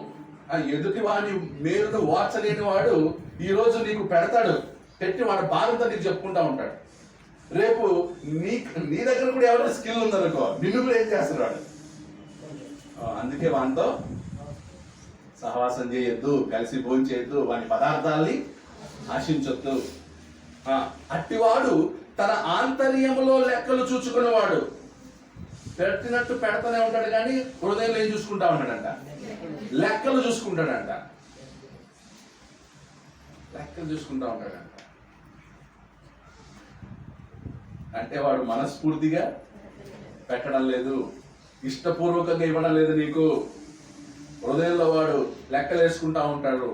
Speaker 1: ఆ ఎదుటి వాని మేలును వార్చలేని వాడు ఈ రోజు నీకు పెడతాడు, పెట్టి వాడు బాధంతా నీకు చెప్పుకుంటా ఉంటాడు. రేపు నీ దగ్గర కూడా ఎవరైనా స్కిల్ ఉందనుకో, నిన్ను కూడా ఏం చేస్తాడు వాడు. అందుకే వానితో సహవాసం చేయొద్దు, కలిసి భోజనం చేయొద్దు, వాని పదార్థాలని ఆశించొద్దు. అట్టివాడు తన ఆంతర్యములో లెక్కలు చూచుకునేవాడు. పెట్టినట్టు పెడతానే ఉంటాడు కానీ హృదయంలో ఏం చూసుకుంటా ఉంటాడంట, లెక్కలు చూసుకుంటాడంట. అంటే వాడు మనస్ఫూర్తిగా పెట్టడం లేదు, ఇష్టపూర్వకంగా ఇవ్వడం లేదు నీకు. హృదయంలో వాడు లెక్కలు వేసుకుంటా ఉంటాడు.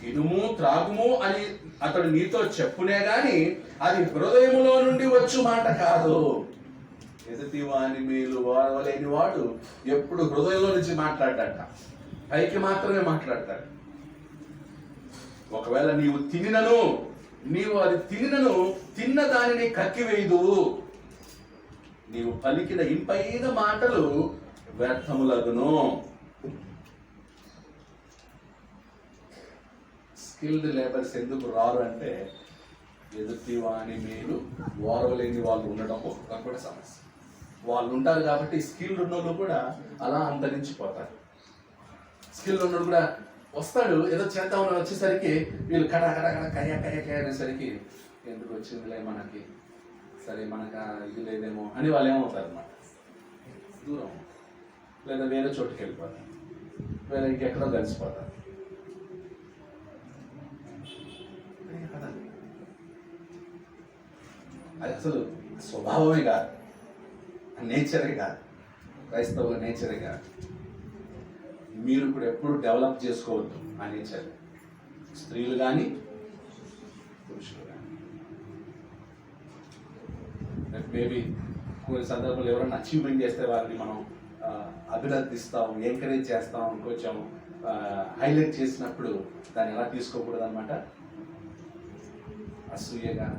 Speaker 1: ఇనుము త్రాగుము అని అతడు నీతో చెప్పునే గాని అది హృదయములో నుండి వచ్చు మాట కాదు. ఎదుటి వాని మేలు వారవలేని వాడు ఎప్పుడు హృదయంలో నుంచి మాట్లాడట, పైకి మాత్రమే మాట్లాడతాడు. ఒకవేళ నీవు అది తినినను తిన్న దానిని కక్కివేయుదువు. నీవు పలికిన ఇంపైన మాటలు వ్యర్థములగును. స్కిల్డ్ లేబర్స్ ఎందుకు రారు అంటే ఎదుటి వాని మేలు ఓరవలేని వాళ్ళు ఉండడం ఒక కూడా సమస్య. వాళ్ళు ఉంటారు కాబట్టి స్కిల్డ్ ఉన్నోళ్ళు కూడా అలా అంతరించిపోతారు. స్కిల్డ్ ఉన్నోడు కూడా వస్తాడు, ఏదో చేద్దామని వచ్చేసరికి వీళ్ళు కడ కడ కడ కయ్య కయ్య కయ్య అనేసరికి ఎందుకు వచ్చిందిలే మనకి, సరే మనకు ఇది లేదేమో అని వాళ్ళు ఏమవుతారు అన్నమాట, దూరం లేదా వేరే చోటుకి వెళ్ళిపోతారు, వేరే ఇంకెక్కడో కలిసిపోతారు. అది అసలు స్వభావమే కాదు, నేచరే కాదు, క్రైస్తవ నేచరే కాదు. మీరు ఇప్పుడు ఎప్పుడు డెవలప్ చేసుకోవద్దు ఆ నేచర్, స్త్రీలు కానీ పురుషులు కానీ. మేబీ కొన్ని సందర్భాలు ఎవరైనా అచీవ్మెంట్ చేస్తే వారిని మనం అభినందిస్తాం, ఎంకరేజ్ చేస్తాం, కొంచెం హైలైట్ చేసినప్పుడు దాన్ని ఎలా తీసుకోకూడదు అనమాట, అసూయగా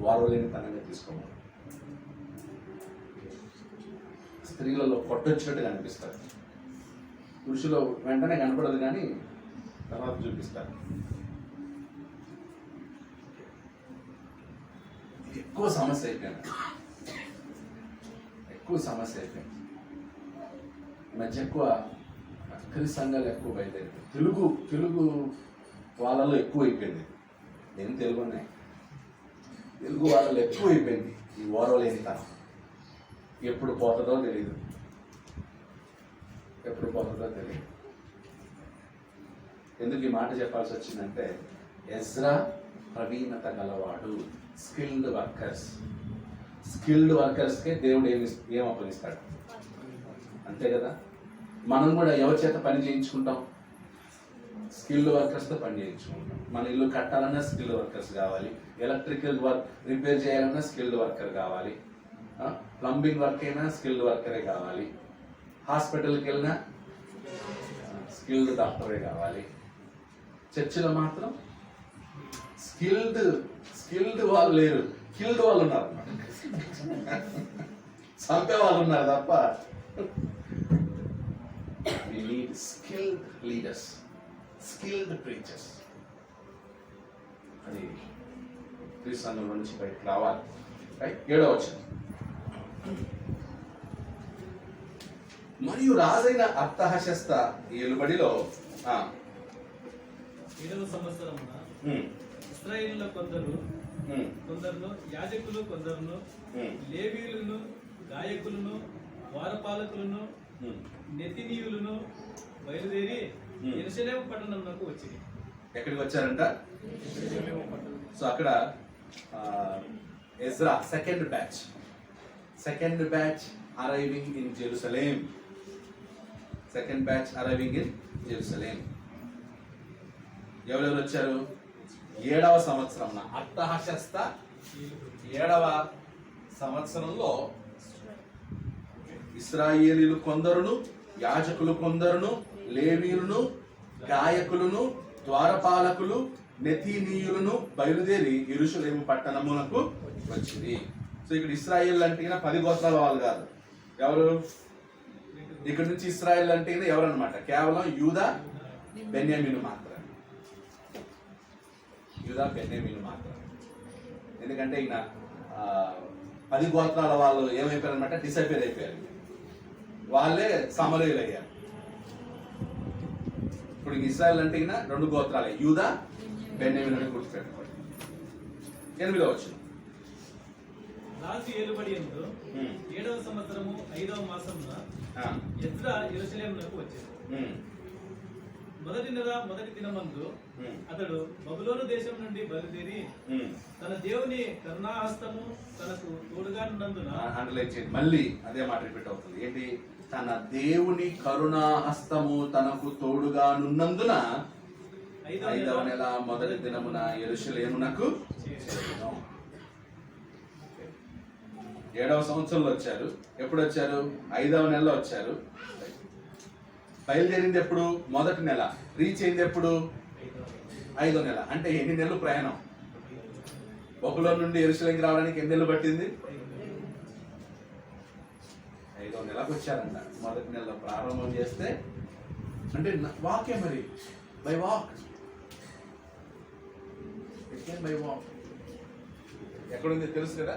Speaker 1: వారలేని తనంగా తీసుకోకూడదు. స్త్రీలలో కొట్టొచ్చినట్టుగా అనిపిస్తారు, పురుషులు వెంటనే కనపడదు కానీ తర్వాత చూపిస్తారు. ఎక్కువ సమస్య అయిపోయింది, ఎక్కువ సమస్య అయిపోయింది. ఈ మధ్య ఎక్కువ క్రిస్ సంఘాలు ఎక్కువ బయలుదేరింది, తెలుగు వాళ్ళలో ఎక్కువ అయిపోయింది. నేను తెలుగు ఉన్నాయి, తెలుగు వాళ్ళలో ఎక్కువ అయిపోయింది ఈ ఓరవలేని తనం. ఎప్పుడు పోతుందో తెలియదు, ఎప్పుడు పోతుందో తెలియదు. ఎందుకు ఈ మాట చెప్పాల్సి వచ్చిందంటే, ఎజ్రా ప్రవీణత గలవాడు, స్కిల్డ్ వర్కర్స్కే దేవుడు ఏం అప్పగిస్తాడు, అంతే కదా. మనం కూడా ఎవరి చేత పని చేయించుకుంటాం, స్కిల్డ్ వర్కర్స్తో పని చేయించుకుంటాం. మన ఇల్లు కట్టాలన్నా స్కిల్డ్ వర్కర్స్ కావాలి, ఎలక్ట్రికల్ వర్క్ రిపేర్ చేయాలన్నా స్కిల్డ్ వర్కర్ కావాలి, ప్లంబింగ్ వర్క్ అయినా స్కిల్డ్ వర్కరే కావాలి, హాస్పిటల్కి వెళ్ళినా స్కిల్డ్ డాక్టరే కావాలి. చర్చిలో మాత్రం స్కిల్డ్ వాళ్ళు లేరు, కిల్డ్ వాళ్ళు ఉన్నారు అన్నమాట, చంపే వాళ్ళు ఉన్నారు తప్ప. We need skilled leaders, skilled preachers. అది క్రీస్తు సంఘంలో నుంచి బయటకు రావాలి. రైట్, 7వ వచనం. మరియు రాజైన అర్తహషస్త ఏలుబడిలో
Speaker 3: 7వ సంవత్సరమున ఇశ్రాయేలులో కొందరును యాజకులు కొందరును లేవీయులను గాయకులను ద్వారపాలకులను నెతినీయులను బయలుదేరి యెరూషలేము పట్టణంలోకి వచ్చింది.
Speaker 1: ఎక్కడికి వచ్చారంట? సో అక్కడ Ezra second batch arriving in Jerusalem. ఎవరెవరు వచ్చారు? 7వ సంవత్సరం అర్తహషస్త 7వ సంవత్సరంలో ఇశ్రాయేలీలు కొందరును, యాజకులు కొందరును, లేవీయులను, గాయకులను, ద్వారపాలకులు, నెతీనీయులను బయలుదేరి యెరూషలేము పట్టణమునకు వచ్చింది. సో ఇక్కడ ఇశ్రాయేల్ అంటే 10 గోత్రాల వాళ్ళు కాదు. ఎవరు? ఇక్కడ నుంచి ఇశ్రాయేల్ అంటే ఎవరన్నమాట? కేవలం యూదా బెన్యామీను మాత్రమే. ఎందుకంటే ఈయన 10 గోత్రాల వాళ్ళు ఏమైపోయారు అనమాట, డిసైపేర్ అయిపోయారు, వాళ్ళే సమరయులు అయ్యారు. ఇప్పుడు ఇశ్రాయేల్ అంటే ఈయన 2 గోత్రాలే, యూదా బెన్యామీను అని గుర్తుపెట్టుకోండి. 8వ వచనం.
Speaker 3: రాజు ఏలుబడి యందు 7వ సంవత్సరము 5వ మాసమున ఎజ్రా యెరూషలేమునకు వచ్చాడు. మొదటి దినమందు అతడు బబులోను దేశం నుండి బయలుదేరి తన దేవుని కరుణాహస్తము తనకు తోడుగా ఉన్నందున,
Speaker 1: మళ్ళీ అదే మాట రిపీట్ అవుతుంది. ఏంటి? తన దేవుని కరుణాహస్తము తనకు తోడుగానున్నందున 5వ నెల మొదటి దినమున యెరూషలేమునకు చేరెను. 7వ సంవత్సరంలో వచ్చారు. ఎప్పుడు వచ్చారు? 5వ నెలలో వచ్చారు. బయలుదేరింది ఎప్పుడు? మొదటి నెల. రీచ్ అయింది ఎప్పుడు? 5వ నెల. అంటే ఎన్ని నెలలు ప్రయాణం? బబులోను నుండి యెరూషలేముకి రావడానికి ఎన్ని నెలలు పట్టింది? 5వ నెలకు వచ్చారంట. మొదటి నెలలో ప్రారంభం చేస్తే అంటే వాకే, మరి బై వాక్ ఇంకేం వైభవం? ఎక్కడుంది తెలుసు కదా.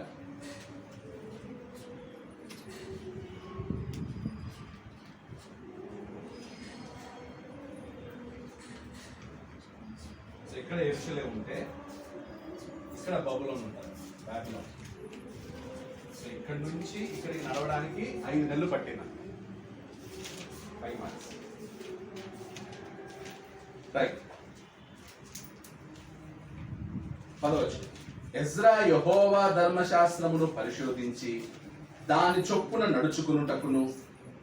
Speaker 1: సో ఇక్కడ యెరూషలేము ఉంటే ఇక్కడ బబులోన్ ఉంటారు, బాబిలోన్. సో ఇక్కడ నుంచి ఇక్కడికి నడవడానికి 5 నెలలు పట్టిన 5 months. రైట్. 10వ ఎజ్రా యెహోవా ధర్మశాస్త్రమును పరిశోధించి దాని చొప్పున నడుచుకునుటకును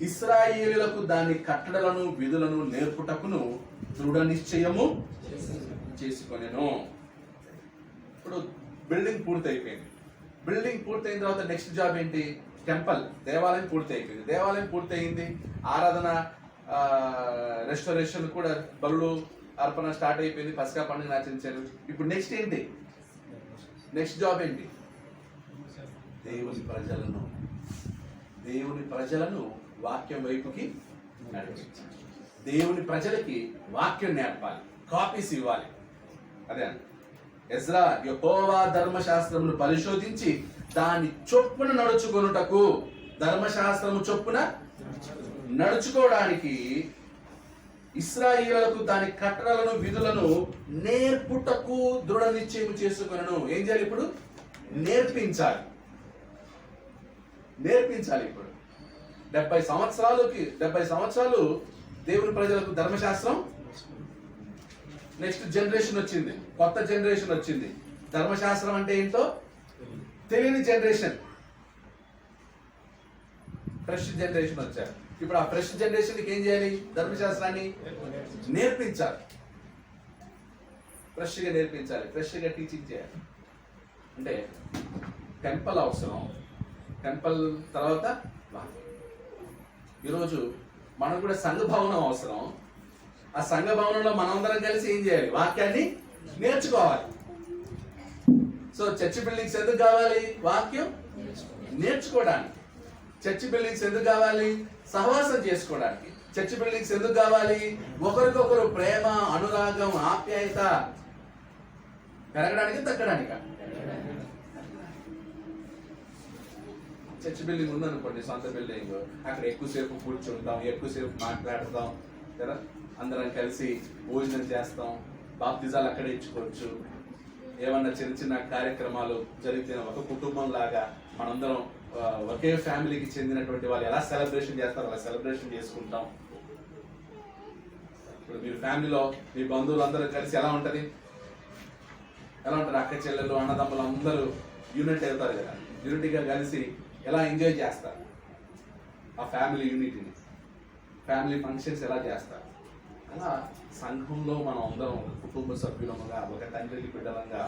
Speaker 1: ఇశ్రాయేలులకు దాని కట్టడలను విధులను నేర్పుటకును దృఢ నిశ్చయము చేసుకొనెను. ఇప్పుడు బిల్డింగ్ పూర్తయిపోయింది. బిల్డింగ్ పూర్తయిన తర్వాత నెక్స్ట్ జాబ్ ఏంటి? టెంపుల్, దేవాలయం పూర్తి అయిపోయింది. దేవాలయం పూర్తయింది. ఆరాధన, రెస్టరేషన్ కూడా, బలులు అర్పణ స్టార్ట్ అయిపోయింది. పస్కా పండుగ ఆచరించారు. ఇప్పుడు నెక్స్ట్ ఏంటి? నెక్స్ట్ జాబ్ ఏంటి? దేవుని ప్రజలను వాక్యం వైపుకి నడిపించాలి. దేవుని ప్రజలకి వాక్యం నేర్పాలి, కాపీస్ ఇవ్వాలి. అదే ఎజ్రా యెహోవా ధర్మశాస్త్రమును పరిశోధించి దాని చొప్పున నడుచుకొనుటకు, ధర్మశాస్త్రము చొప్పున నడుచుకోవడానికి ఇశ్రాయేలులకు దాని కట్టడలను విధులను నేర్పుటకు దృఢ నిశ్చయం చేసుకొనెను. ఏం చేయాలి ఇప్పుడు? నేర్పించాలి. ఇప్పుడు 70 సంవత్సరాలు దేవుని ప్రజలకు ధర్మశాస్త్రం. నెక్స్ట్ జనరేషన్ వచ్చింది, కొత్త జనరేషన్ వచ్చింది. ధర్మశాస్త్రం అంటే ఏంటో తెలియని జనరేషన్, ఫ్రెష్ జనరేషన్ వచ్చారు. ఇప్పుడు ఆ ఫ్రెష్ జనరేషన్కి ఏం చేయాలి? ధర్మశాస్త్రాన్ని నేర్పించాలి, ఫ్రెష్గా నేర్పించాలి, ఫ్రెష్గా టీచింగ్ చేయాలి. అంటే టెంపుల్ అవసరం, టెంపుల్ తర్వాత ఈరోజు మనకు కూడా సంఘ భవనం అవసరం. ఆ సంఘ భవనంలో మనందరం కలిసి ఏం చేయాలి? వాక్యాన్ని నేర్చుకోవాలి. సో చర్చ్ బిల్డింగ్స్ ఎందుకు కావాలి? వాక్యం నేర్చుకోవడానికి. చర్చ్ బిల్డింగ్స్ ఎందుకు కావాలి? సహవాసం చేసుకోవడానికి. చర్చ్ బిల్డింగ్స్ ఎందుకు కావాలి? ఒకరికొకరు ప్రేమ, అనురాగం, ఆప్యాయత పెరగడానికి, తగ్గడానిక? చర్చ్ బిల్డింగ్ ఉందనుకోండి, సొంత బిల్డింగ్, అక్కడ ఎక్కువసేపు కూర్చుంటాం, ఎక్కువసేపు మాట్లాడతాం కదా, అందరం కలిసి భోజనం చేస్తాం, బాప్తిజాలు అక్కడే ఇచ్చుకోవచ్చు. ఏమన్నా చిన్న చిన్న కార్యక్రమాలు జరిగితే ఒక కుటుంబం లాగా మనందరం ఒకే ఫ్యామిలీకి చెందినటువంటి వాళ్ళు ఎలా సెలబ్రేషన్ చేస్తారో అలా సెలబ్రేషన్ చేసుకుంటాం. ఇప్పుడు మీరు ఫ్యామిలీలో మీ బంధువులు అందరూ కలిసి ఎలా ఉంటుంది? అక్క చెల్లెలు, అన్నదమ్ములు అందరూ యూనిట్ అవుతారు కదా, యూనిటీగా కలిసి ఎలా ఎంజాయ్ చేస్తారు ఆ ఫ్యామిలీ యూనిటీని, ఫ్యామిలీ ఫంక్షన్స్ ఎలా చేస్తారు. అలా సంఘంలో మనం అందరం ఒక కుటుంబ సభ్యులముగా, ఒక తండ్రికి బిడ్డలంగా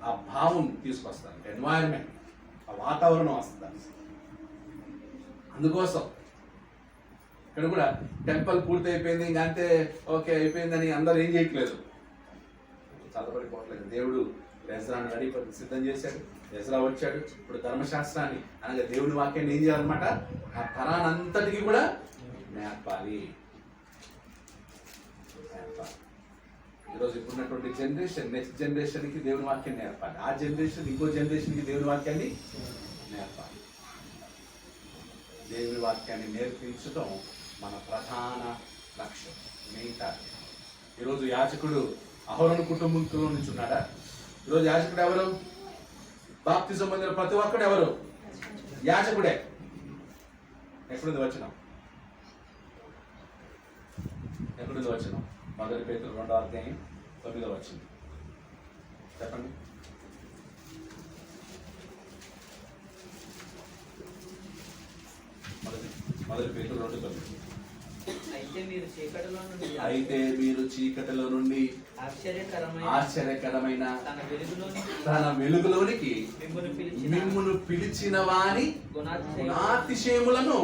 Speaker 1: ఆ భావం తీసుకొస్తాం. ఎన్వైరన్మెంట్, ఆ వాతావరణం వస్తుంది. అందుకోసం ఇక్కడ కూడా టెంపుల్ పూర్తి అయిపోయింది, ఇంకా అంతే, ఓకే అయిపోయిందని అందరూ ఏం చేయట్లేదు, చదవబడిపోవట్లేదు. దేవుడు ఎజ్రాను రెడీ సిద్ధం చేశాడు. ఎజ్రా వచ్చాడు. ఇప్పుడు ధర్మశాస్త్రాన్ని అనగా దేవుని వాక్యాన్ని ఏం చేయాలన్నమాట? ఆ తరానంతటికి కూడా నేర్పాలి. ఈరోజు ఇప్పుడున్నటువంటి జనరేషన్ నెక్స్ట్ జనరేషన్కి దేవుని వాక్యం నేర్పాలి. ఆ జనరేషన్ ఇంకో జనరేషన్కి దేవుని వాక్యాన్ని నేర్పాలి. దేవుని వాక్యాన్ని నేర్పించడం మన ప్రధాన లక్ష్యం, మెయిన్ టార్గెట్. ఈరోజు యాజకుడు అహరోను కుటుంబంలో నుంచి ఉన్నాడా? ఈరోజు యాజకుడు ఎవరు? బాప్తిజం పొందిన ప్రతి ఒక్కడు ఎవరు? యాజకుడే. ఎక్కడుంది వచనం? ఎక్కడుంది వచనం? 1 పేతురు 2వ అధ్యాయం 9వ వచనం చెప్పండి. మొదటి పేతురు 2:9. అయితే మీరు చీకటిలో నుండి ఆశ్చర్యకరమైన తన వెలుగులోనికి మిమ్మును పిలిచిన వాని గుణాతిశయములను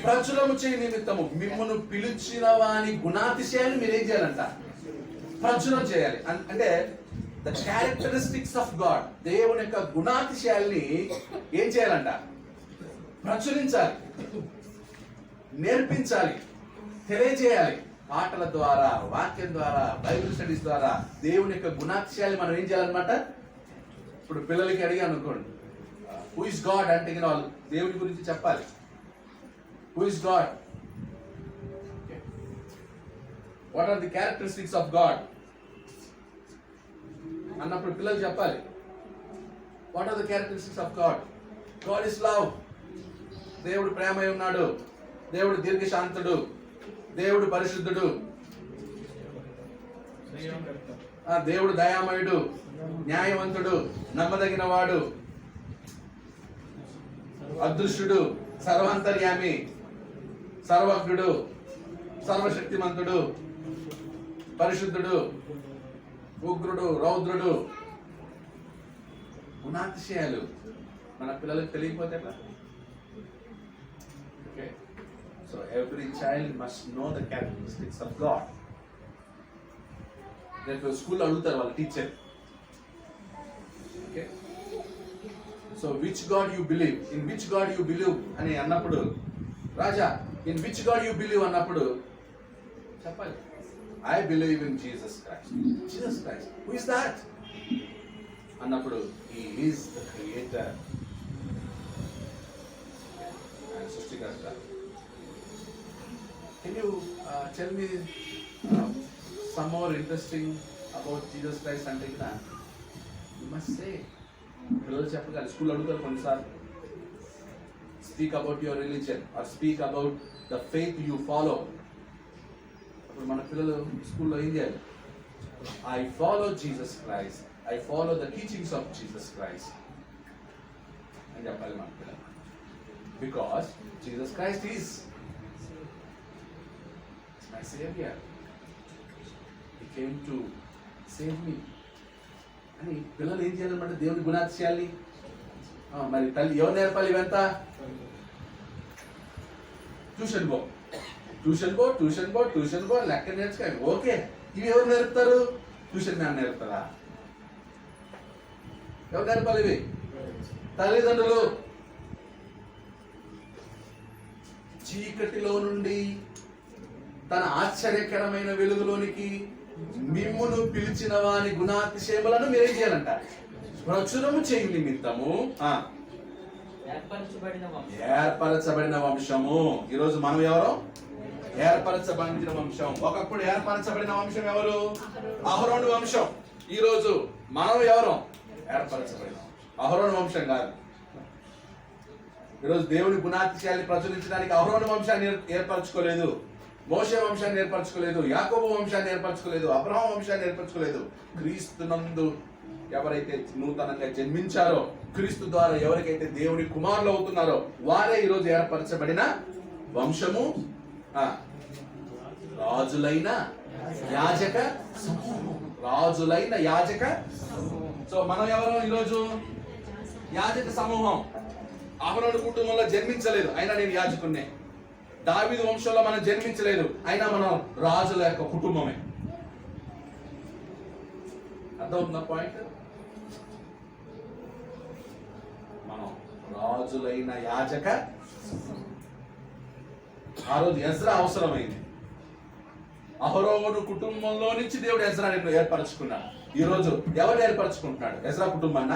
Speaker 1: ప్రచురము చేయ నిమిత్తము. మిమ్మును పిలిచిన వాని గుణాతిశయాన్ని మీరేం చేయాలంట? ప్రచురం చేయాలి. అంటే ద క్యారెక్టరిస్టిక్స్ ఆఫ్ గాడ్, దేవుని యొక్క గుణాతిశయాల్ని ఏం చేయాలంట? ప్రచురించాలి, నేర్పించాలి, తెలియజేయాలి. పాటల ద్వారా, వాక్యం ద్వారా, బైబిల్ స్టడీస్ ద్వారా దేవుని యొక్క గుణాతిశయాలు మనం ఏం చేయాలన్నమాట. ఇప్పుడు పిల్లలకి అడిగాను అనుకోండి, హూ ఇస్ గాడ్ అంటే వాళ్ళు దేవుని గురించి చెప్పాలి. Who is god, what are the characteristics of god అన్నప్పుడు పిల్లలు చెప్పాలి. What are the characteristics of god? God is love. దేవుడు ప్రేమై ఉన్నాడు, దేవుడు దీర్ఘశాంతుడు, దేవుడు పరిశుద్ధుడు, దేవుడు దయామయుడు, న్యాయవంతుడు, నమ్మదగిన వాడు, అదృశ్యుడు, సర్వాంతర్యామి, సర్వజ్ఞుడు, సర్వశక్తిమంతుడు, పరిశుద్ధుడు, ఉగ్రుడు, రౌద్రుడు. గుణాతిశయాలు మన పిల్లలకు తెలియకపోతే ఎట్లా? Okay. So every child must know the characteristics of God. రేపు స్కూల్లో అడుగుతారు వాళ్ళ teacher, okay, so which god you believe, in which god you believe అని అన్నప్పుడు, Raja in which god you believe అన్నప్పుడు చెప్పాలి, I believe in Jesus Christ. Jesus Christ, who is that అన్నప్పుడు, he is the creator, ఆయన సృష్టికర్త. Can you tell me some more interesting about Jesus Christ అంటే కదా, you must say. పిల్లలు చెప్పగలరు, school అడుగుతారు కొన్నిసార్లు, speak about your religion or speak about the faith you follow. అప్పుడు మన పిల్లలు స్కూల్లో ఏం చేయాలి? I follow Jesus Christ, I follow the teachings of Jesus Christ అని చెప్పాలి మన పిల్లలు. Because Jesus Christ is my saviour, he came to save me అని పిల్లలు ఏం చేయాలన్నమాట, దేవుని గుణాతిశయాల్ని. మరి తల్లి ఎవరు నేర్పాలి ఇవంతా? ట్యూషన్ పో, ట్యూషన్ పో, ట్యూషన్ పో, ట్యూషన్ పో, లెక్క నేర్చుకో. ఓకే, ఇవి ఎవరు నేర్పుతారు? ట్యూషన్ మ్యామ్ నేర్పుతారా? ఎవరు నేర్పాలి ఇవి? తల్లిదండ్రులు. చీకటిలో నుండి తన ఆశ్చర్యకరమైన వెలుగులోనికి మిమ్మును పిలిచిన వాని గుణాతిశయములను మీరేం చేయాలంట? ప్రచురము చేయు నిమిత్తము ఏర్పరచబడిన వంశము. ఈరోజు మనం ఎవరు? ఏర్పరచబడిన వంశం. ఒకప్పుడు ఏర్పరచబడిన వంశం ఎవరు? అహరోను వంశం. ఈ రోజు మనం ఎవరు? ఏర్పరచబడిన వంశం. అహరోను వంశం కాదు. ఈరోజు దేవుని గుణాతిశయాన్ని ప్రచురించడానికి అహరోను వంశాన్ని ఏర్పరచుకోలేదు, మోషే వంశాన్ని ఏర్పరచుకోలేదు, యాకోబు వంశాన్ని ఏర్పరచుకోలేదు, అబ్రహాం వంశాన్ని ఏర్పరచుకోలేదు. క్రీస్తునందు ఎవరైతే నూతనంగా జన్మించారో, క్రీస్తు ద్వారా ఎవరికైతే దేవుని కుమారులు అవుతున్నారో వారే ఈరోజు ఏర్పరచబడిన వంశము, రాజులైన యాజక సమూహం. రాజులైన యాజక. సో మనం ఎవరు ఈరోజు? యాజక సమూహం. అహరోను కుటుంబంలో జన్మించలేదు, అయినా నేను యాజకున్నే. దావీదు వంశంలో మనం జన్మించలేదు, అయినా మనం రాజుల యొక్క కుటుంబమే. అర్థమవుతుందా పాయింట్? మనం రాజులైన యాజక. ఆ రోజు ఎజ్రా అవసరమైంది. అహరోను కుటుంబంలో నుంచి దేవుడు ఎజ్రాని ఏర్పరచుకున్నాడు. ఈ రోజు ఎవరు ఏర్పరచుకుంటున్నాడు? ఎజ్రా కుటుంబాన్న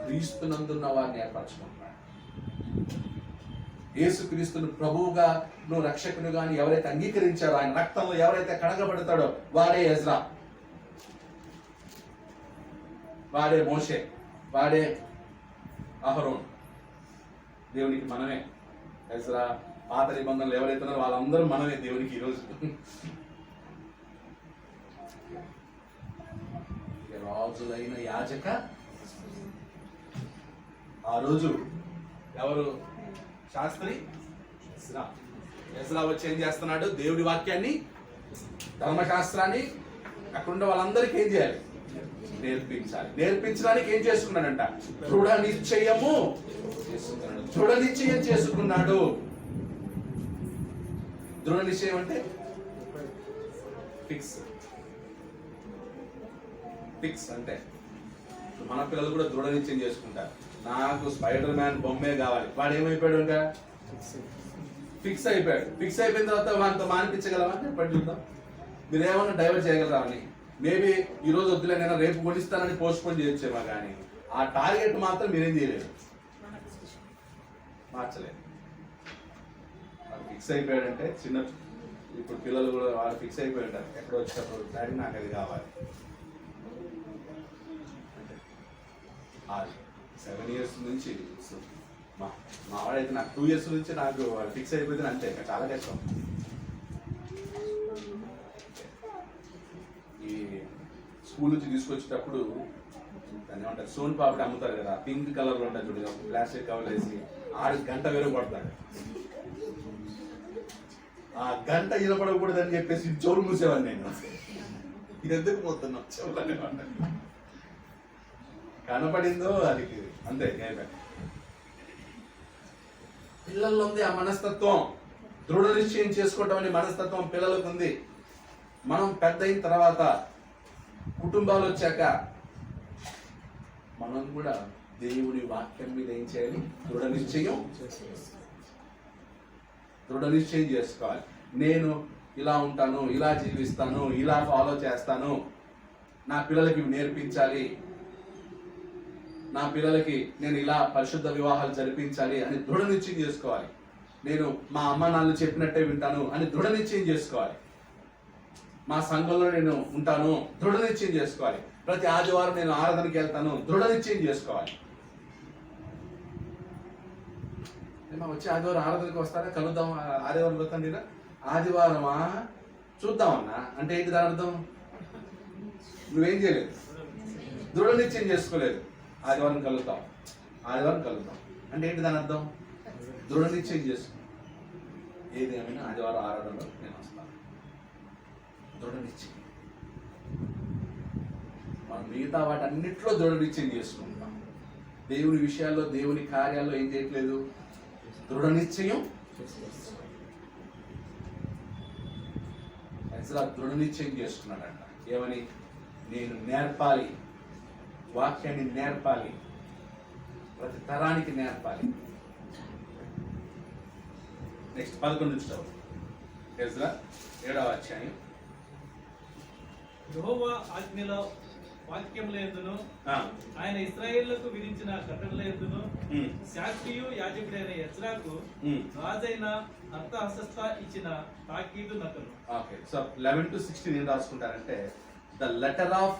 Speaker 1: క్రీస్తునందున్న వారిని ఏర్పరచుకుంటున్నాడు. యేసుక్రీస్తును ప్రభువుగా రక్షకుని గాని ఎవరైతే అంగీకరించారో, ఆయన రక్తంలో ఎవరైతే కడగబడతాడో వాడే ఎజ్రా, వాడే మోషే, వాడే అహరోన్. దేవునికి మనమే. ఎజ్రా, పాత నిబంధనలు ఎవరైతే ఉన్నారో వాళ్ళందరూ మనమే దేవునికి ఈరోజు. రాజులైన యాజక. ఆ రోజు ఎవరు? శాస్త్రి ఎజ్రా. ఎజ్రా వచ్చి ఏం చేస్తున్నాడు? దేవుడి వాక్యాన్ని, ధర్మశాస్త్రాన్ని అక్కడున్న వాళ్ళందరికీ ఏం చేయాలి? నేర్పించాలి. నేర్పించడానికి ఏం చేసుకున్నాడంట? దృఢ నిశ్చయము చేసుకున్నాడు. దృఢ నిశ్చయం చేసుకున్నాడు. దృఢ నిశ్చయం అంటే ఫిక్స్. ఫిక్స్ అంటే మన పిల్లలు కూడా దృఢ నిశ్చయం చేసుకుంటారు. నాకు స్పైడర్ మ్యాన్ బొమ్మే కావాలి. వాడు ఏమైపోయాడు? ఇంకా ఫిక్స్ అయిపోయాడు. ఫిక్స్ అయిపోయిన తర్వాత వాటితో మానిపించగలమా చెప్పండి చూద్దాం. మీరు ఏమన్నా డైవర్ట్ చేయగలరా అని. మేబీ ఈ రోజు వద్దులే నేను రేపు కొనిస్తానని పోస్ట్ పోన్ చేయొచ్చేమా, కానీ ఆ టార్గెట్ మాత్రం మీరేం చేయలేదు, మార్చలేదు. వాడు ఫిక్స్ అయిపోయాడంటే చిన్న ఇప్పుడు పిల్లలు కూడా వాళ్ళు ఫిక్స్ అయిపోయి ఉంటారు. ఎక్కడో వచ్చేటప్పుడు డాడీ నాకు అది కావాలి. 7 years నుంచి మా వాడైతే నాకు 2 years నుంచి నాకు ఫిక్స్ అయిపోతే అంతే, ఇంకా చాలా కష్టం. ఈ స్కూల్ నుంచి తీసుకొచ్చేటప్పుడు దాన్ని ఏమంటారు, సోన్ పాపడి అమ్ముతారు కదా, పింక్ కలర్ లో ఉంటుంది చూడ, ప్లాస్టిక్ కవర్ వేసి 6 గంట వేరే పడతాడు. ఆ గంట వినపడకూడదని చెప్పేసి చెవులు మూసేవాడిని నేను. ఎందుకు పోతున్నాం చెవులనే కనపడిందో అది అంతే. పిల్లల్లో ఉంది ఆ మనస్తత్వం, దృఢ నిశ్చయం చేసుకోవటం అనే మనస్తత్వం పిల్లలకు ఉంది. మనం పెద్ద అయిన తర్వాత కుటుంబాలు వచ్చాక మనం కూడా దేవుని వాక్యం మీద ఏం చేయాలి, దృఢ నిశ్చయం చేసుకోవాలి. నేను ఇలా ఉంటాను, ఇలా జీవిస్తాను, ఇలా ఫాలో చేస్తాను, నా పిల్లలకి నేర్పించాలి, నా పిల్లలకి నేను ఇలా పరిశుద్ధ వివాహాలు జరిపించాలి అని దృఢ నిశ్చయం చేసుకోవాలి. నేను మా అమ్మ నాన్నలు చెప్పినట్టే వింటాను అని దృఢ నిశ్చయం చేసుకోవాలి. మా సంఘంలో నేను ఉంటాను, దృఢ నిశ్చయం చేసుకోవాలి. ప్రతి ఆదివారం నేను ఆరాధనకి వెళ్తాను, దృఢ నిశ్చయం చేసుకోవాలి. వచ్చి ఆదివారం ఆరాధనకి వస్తారా, కలుద్దాం, ఆదివారం వస్తాను నేను, ఆదివారమా చూద్దామన్నా అంటే ఏంటి దాని అర్థం? నువ్వేం చేయలేదు, దృఢ నిశ్చయం చేసుకోలేదు. ఆదివారం కలుద్దాం అంటే ఏంటి దాని అర్థం? దృఢ నిశ్చయం చేసుకో. ఏది ఏమైనా ఆదివారం ఆరాధనలో నేను వస్తాను, దృఢ నిశ్చయం. మనం మిగతా వాటన్నిటిలో దృఢ నిశ్చయం చేసుకుంటాం. దేవుని విషయాల్లో, దేవుని కార్యాల్లో ఏం చేయట్లేదు, దృఢ నిశ్చయం. ఎజ్రా దృఢ నిశ్చయం చేసుకున్నాడంట. ఏమని? నేను నేర్పాలి, వాక్యాన్ని నేర్పాలి, ప్రతి తరానికి నేర్పాలి. నెక్స్ట్ 11 చదువు. ఎజ్రా 7వ అధ్యాయం.
Speaker 3: యెహోవా ఆజ్ఞల వాక్యముల యందును ఆయన ఇశ్రాయేలులకు విధించిన కట్టడల యందును శాస్త్రియు యాజకుడైన ఎజ్రాకు రాజైన అర్తహషస్త ఇచ్చిన తాకీదు నకలు.
Speaker 1: ఓకే, సో 11 to 16 ఏం రాసుకుంటారంటే ద లెటర్ ఆఫ్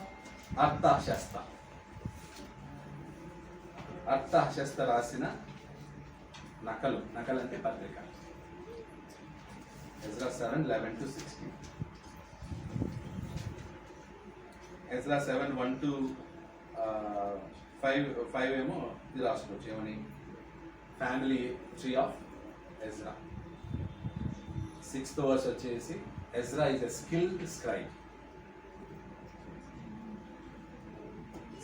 Speaker 1: అర్తహషస్త. అర్తహషస్త రాసిన నకలు అంటే పత్రిక. Ezra 7, 11 to 16. ఎజ్రా 7, 1 to 5 ఏమో ఇది రాసుకోవచ్చు. ఏమని? Family tree of Ezra. 6th verse వచ్చేసి Ezra is a skilled scribe.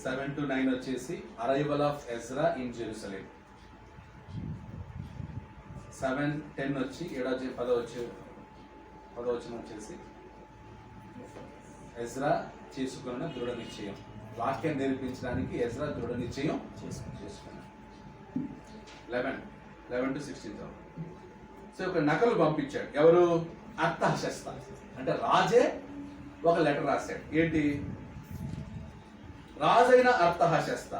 Speaker 1: 7 to 9 వచ్చేసి arrival of Ezra in Jerusalem. 7, 10 వచ్చి 10 వచ్చేసి ఎజ్రా చేసుకున్న దృఢ నిశ్చయం. వాక్యం నేర్పించడానికి ఎజ్రా దృఢ నిశ్చయం చేసుకున్నాడు. 11 to 16. సో ఒక నకలు పంపించాడు. ఎవరు? అర్తహషస్త. అంటే రాజే ఒక లెటర్ రాశాడు. ఏంటి? రాజైన అర్తహషస్త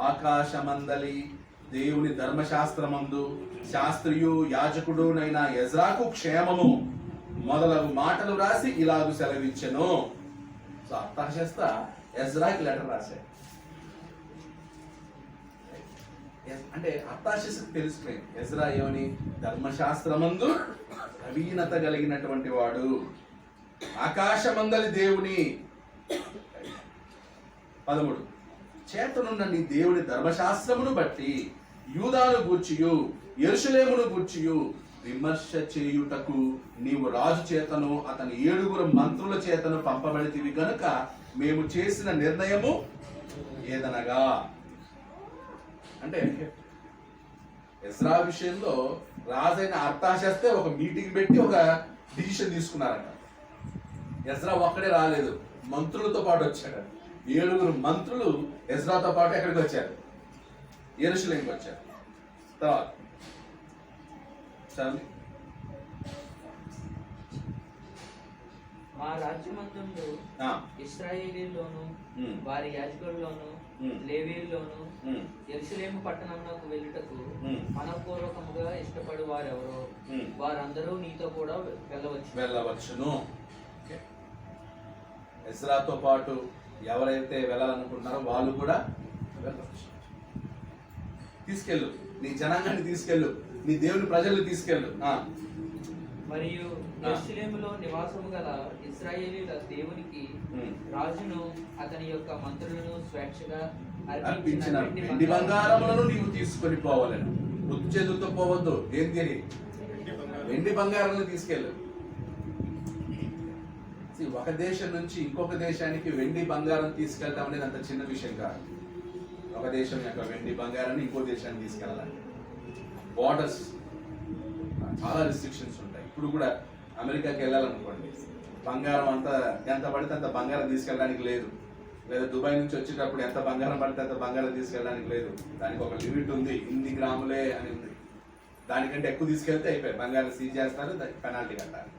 Speaker 1: ఆకాశమందలి దేవుని ధర్మశాస్త్రమందు శాస్త్రియు యాజకుడునైన ఎజ్రాకు క్షేమము మొదలగు మాటలు రాసి ఇలాగు సెలవిచ్చెను. సో అర్తహషస్త ఎజ్రాకి లెటర్ రాశాడు. అంటే అర్తహషస్తకు తెలిసిపోయింది ఎజ్రా ఏమని? ధర్మశాస్త్రమందు ప్రవీణత కలిగినటువంటి వాడు, ఆకాశమందలి దేవుని 13 చేతనున్న నీ దేవుని ధర్మశాస్త్రమును బట్టి యూదాను గూర్చియు యెరూషలేమును గూర్చియు విమర్శ చేయుటకు నీవు రాజు చేతను అతని 7 మంత్రుల చేతను పంపబడితివి గనుక మేము చేసిన నిర్ణయము ఏదనగా. అంటే ఎజ్రా విషయంలో రాజైన అర్తహషస్తే ఒక మీటింగ్ పెట్టి ఒక డిసిషన్ తీసుకున్నారట. ఎజ్రా ఒక్కడే రాలేదు, మంత్రులతో పాటు వచ్చాడు. 7 మంత్రులు ఎజ్రాతో పాటు ఎక్కడికి వచ్చారు? యెరూషలేంకి వచ్చారు. తర్వాత
Speaker 2: మా రాజ్యమందు
Speaker 1: ఆ,
Speaker 2: ఇశ్రాయేలీలోను
Speaker 1: ఉమ్,
Speaker 2: వారి యాజకుల్లోను
Speaker 1: ఉమ్,
Speaker 2: లేవీయుల్లోను
Speaker 1: ఉమ్,
Speaker 2: యెరూషలేము పట్టణంలోకి వెళ్ళుటకు
Speaker 1: ఉమ్,
Speaker 2: మనపూర్వకముగా ఇష్టపడు వారెవరో
Speaker 1: ఉమ్.
Speaker 2: వారందరూ నీతో కూడా వెళ్ళవచ్చు.
Speaker 1: వెళ్ళవచ్చును. ఓకే. ఎజ్రాతో పాటు ఎవరైతే వెళ్ళాలనుకుంటున్నారో వాళ్ళు కూడా వెళ్ళవచ్చు. తీసుకెళ్ళు, నీ జనాంగాన్ని తీసుకెళ్ళు, నీ దేవుని ప్రజల్ని తీసుకెళ్ళు. ఆ,
Speaker 2: మరియు యెరూషలేములో నివాసము గల ఇశ్రాయేలీల దేవునికి
Speaker 1: ఉమ్.
Speaker 2: రాజును అతని యొక్క మంత్రులను స్వేచ్ఛగా
Speaker 1: అర్పించిన వెండి బంగారములను నీవు తీసుకొని పోవాలను. వృత్తి చేతులతో పోవద్దు. ఏంటి అని? వెండి బంగారాలను తీసుకెళ్ళు. See, ఒక దేశం నుంచి ఇంకొక దేశానికి వెండి బంగారం తీసుకెళ్ళడం అనేది అంత చిన్న విషయం కాదు. ఒక దేశం యొక్క వెండి బంగారాన్ని ఇంకో దేశానికి తీసుకెళ్ళాలంటే బార్డర్స్ చాలా రిస్ట్రిక్షన్స్ ఉంటాయి. ఇప్పుడు కూడా అమెరికాకి వెళ్ళాలనుకోండి, బంగారం అంతా ఎంత పడితే అంత బంగారం తీసుకెళ్ళడానికి లేదు. లేదా దుబాయ్ నుంచి వచ్చేటప్పుడు ఎంత బంగారం పడితే అంత బంగారం తీసుకెళ్ళడానికి లేదు. దానికి ఒక లిమిట్ ఉంది, ఇన్ని గ్రాములే అని ఉంది. దానికంటే ఎక్కువ తీసుకెళ్తే అయిపోయి బంగారం సీజ్ చేస్తారు, దానికి పెనాల్టీ కట్టాలి.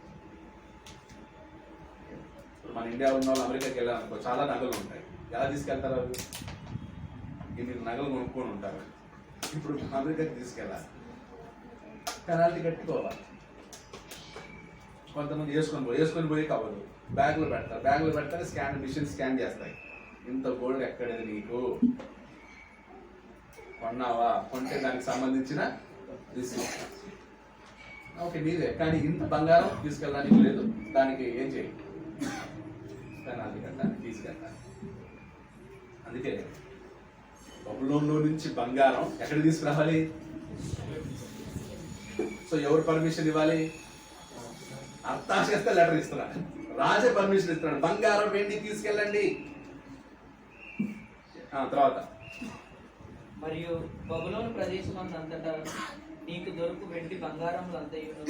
Speaker 1: ఇప్పుడు మన ఇండియా ఉన్న వాళ్ళు అమెరికాకి వెళ్ళాలనుకో, చాలా నగలు ఉంటాయి. ఎలా తీసుకెళ్తారు? అవి ఇన్ని నగలు కొనుక్కొని ఉంటారు. ఇప్పుడు అమెరికాకి తీసుకెళ్ళాలి, పెనాల్టీ కట్టుకోవాలి. కొంతమంది వేసుకొని పోయి కావాలి, బ్యాగ్లో పెడతారు, మిషన్ స్కాన్ చేస్తాయి. ఇంత గోల్డ్ ఎక్కడేది నీకు? కొన్నావా? కొంటే దానికి సంబంధించిన రిసీప్ట్ ఓకే నీదే, కానీ ఇంత బంగారం తీసుకెళ్ళడానికి లేదు. దానికి ఏం చేయి? పెనాల్టీ కట్టాలి, తీసుకెళ్ళాలి. అందుకే బబులోన్లో నుంచి బంగారం ఎక్కడ తీసుకురావాలి? సో ఎవరు పర్మిషన్ ఇవ్వాలి? అర్థాశేస్తే లెటర్ ఇస్తున్నాడు, రాజే పర్మిషన్ ఇస్తున్నాడు. బంగారం వెండి తీసుకెళ్ళండి. తర్వాత
Speaker 2: మరియు బబులోను ప్రదేశమందంతటా నీకు దొరుకు వెండి బంగారములంతయును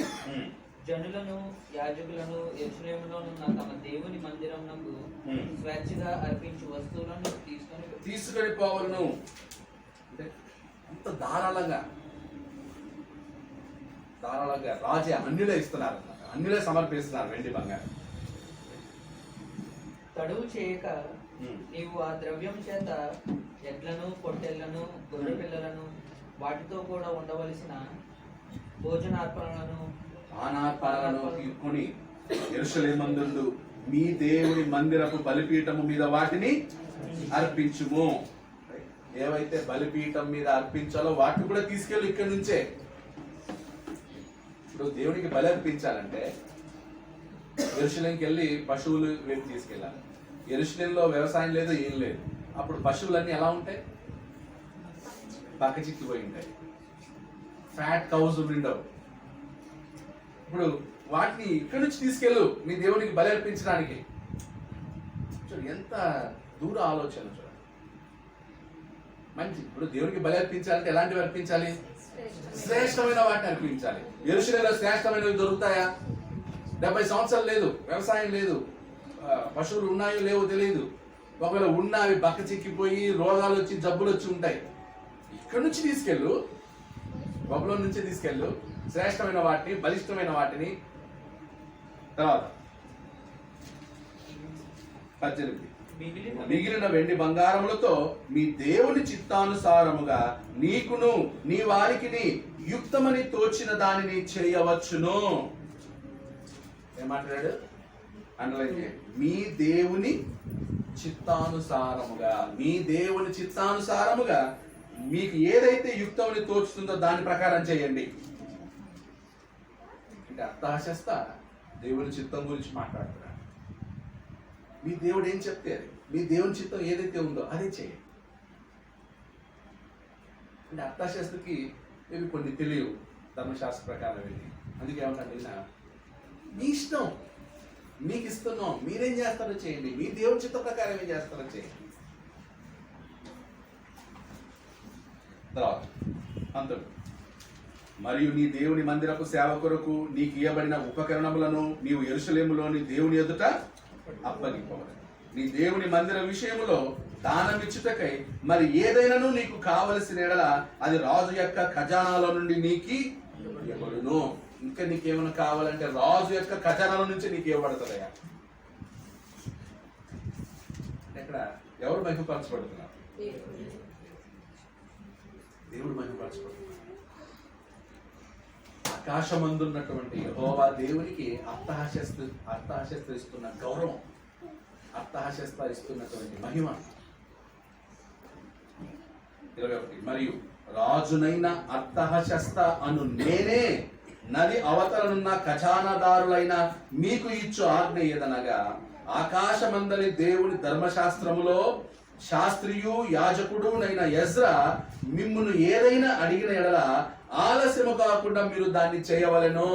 Speaker 2: జనులను యాజకులను యెరూషలేములోనున్న తమ దేవుని మందిరమునకు స్వేచ్ఛగా అర్పించు వస్తువులను
Speaker 1: తీసుకొని పోవలను. అంటే అంత ధారాళంగా రాజే అన్యులే ఇస్తున్నారు, అన్యులే సమర్పిస్తున్నారు వెండి బంగారం.
Speaker 2: తడువు చేయక నీవు ఆ ద్రవ్యం చేత ఎడ్లను, పొట్టెళ్లను, గొర్రె పిల్లలను, వాటితో కూడా ఉండవలసిన భోజనార్పణలను,
Speaker 1: పానార్పణలను తీసుకొని యెరూషలేమందు మీ దేవుని మందిరపు బలిపీఠము మీద వాటిని అర్పించుము. ఏవైతే బలిపీఠం మీద అర్పించాలో వాటిని కూడా తీసుకెళ్ళి ఇక్కడి నుంచే. ఇప్పుడు దేవునికి బలి అర్పించాలంటే యెరూషలేంకి వెళ్ళి పశువులు వెళ్ళి తీసుకెళ్ళాలి. యెరూషలేంలో వ్యవసాయం లేదు, ఏం లేదు. అప్పుడు పశువులన్నీ ఎలా ఉంటాయి? బక్కచిక్కిపోయి ఉంటాయి, ఫ్యాట్ కౌస్ ఉండవు. ఇప్పుడు వాటిని ఇక్కడి నుంచి తీసుకెళ్ళు మీ దేవునికి బలి అర్పించడానికి. చూడు ఎంత దూర ఆలోచన. చూడండి మంచి. ఇప్పుడు దేవునికి బలి అర్పించాలంటే ఎలాంటివి అర్పించాలి? శ్రేష్టమైన వాటిని అర్పించాలి. యెరూషలేంలో శ్రేష్టమైనవి దొరుకుతాయా? 70 సంవత్సరాలు లేదు, వ్యవసాయం లేదు, పశువులు ఉన్నాయో లేవో తెలియదు. ఒకవేళ ఉన్నా అవి బక్క చిక్కిపోయి రోగాలు వచ్చి జబ్బులు వచ్చి ఉంటాయి. ఇక్కడి నుంచి తీసుకెళ్ళు, బబులోన్ నుంచి తీసుకెళ్ళు శ్రేష్టమైన వాటిని, బలిష్టమైన వాటిని. తర్వాత 18 మిగిలిన వెండి బంగారములతో మీ దేవుని చిత్తానుసారముగా నీకును నీ వారికి యుక్తమని తోచిన దానిని చేయవచ్చును. ఏమంటాడు? అంటే మీ దేవుని చిత్తానుసారముగా, మీ దేవుని చిత్తానుసారముగా మీకు ఏదైతే యుక్తమని తోచుతుందో దాని ప్రకారం చేయండి. అంటే అర్థాశస్త దేవుని చిత్తం గురించి మాట్లాడుతున్నాడు. మీ దేవుడు ఏం చెప్తే అది, మీ దేవుని చిత్తం ఏదైతే ఉందో అదే చేయండి. అంటే అర్థాశస్త్రకి ఇవి కొన్ని తెలియవు ధర్మశాస్త్ర ప్రకారం వెళ్ళి. అందుకే ఏమంటారు? మీ ఇష్టం, మీకు ఇస్తున్నాం, మీరేం చేస్తారో చేయండి, మీ దేవుని చిత్త ప్రకారం ఏం చేస్తారో చేయండి. తర్వాత అంతడు మరియు నీ దేవుని మందిరపు సేవ కొరకు నీకు ఇవ్వబడిన ఉపకరణములను నీవు యెరూషలేములోని దేవుని ఎదుట అప్పగింపవలెను. నీ దేవుని మందిర విషయములో దానమిచ్చుటకై మరి ఏదైనాను నీకు కావలసిన ఎడల అది రాజు యొక్క ఖజానాలో నుండి నీకు ఇవ్వబడును. ఇంకా నీకేమైనా కావాలంటే రాజు యొక్క ఖజానాల నుంచి నీకు ఇవ్వబడుతుందయ్యా. ఇక్కడ ఎవరు మహిమపరచబడుతున్నారు? దేవుడు మహిమపరచబడుతున్నారు. ఆకాశమందున్నటువంటి యెహోవా దేవునికి అర్థహశస్త్ర ఇస్తున్న గౌరవం, అర్థహశస్త్ర ఇస్తున్నటువంటి మహిమ. 21 మరియు రాజునైన అర్థహశస్త అను నేనే నది అవతలనున్న ఖజానాదారులైన మీకు ఇచ్చు ఆజ్ఞ ఏదనగా, ఆకాశమందలి దేవుని ధర్మశాస్త్రములో శాస్త్రియు యాజకుడు నైన ఎజ్రా మిమ్మును ఏదైనా అడిగిన ఎడల ఆలస్యము కాకుండా మీరు దాన్ని చేయవలెను.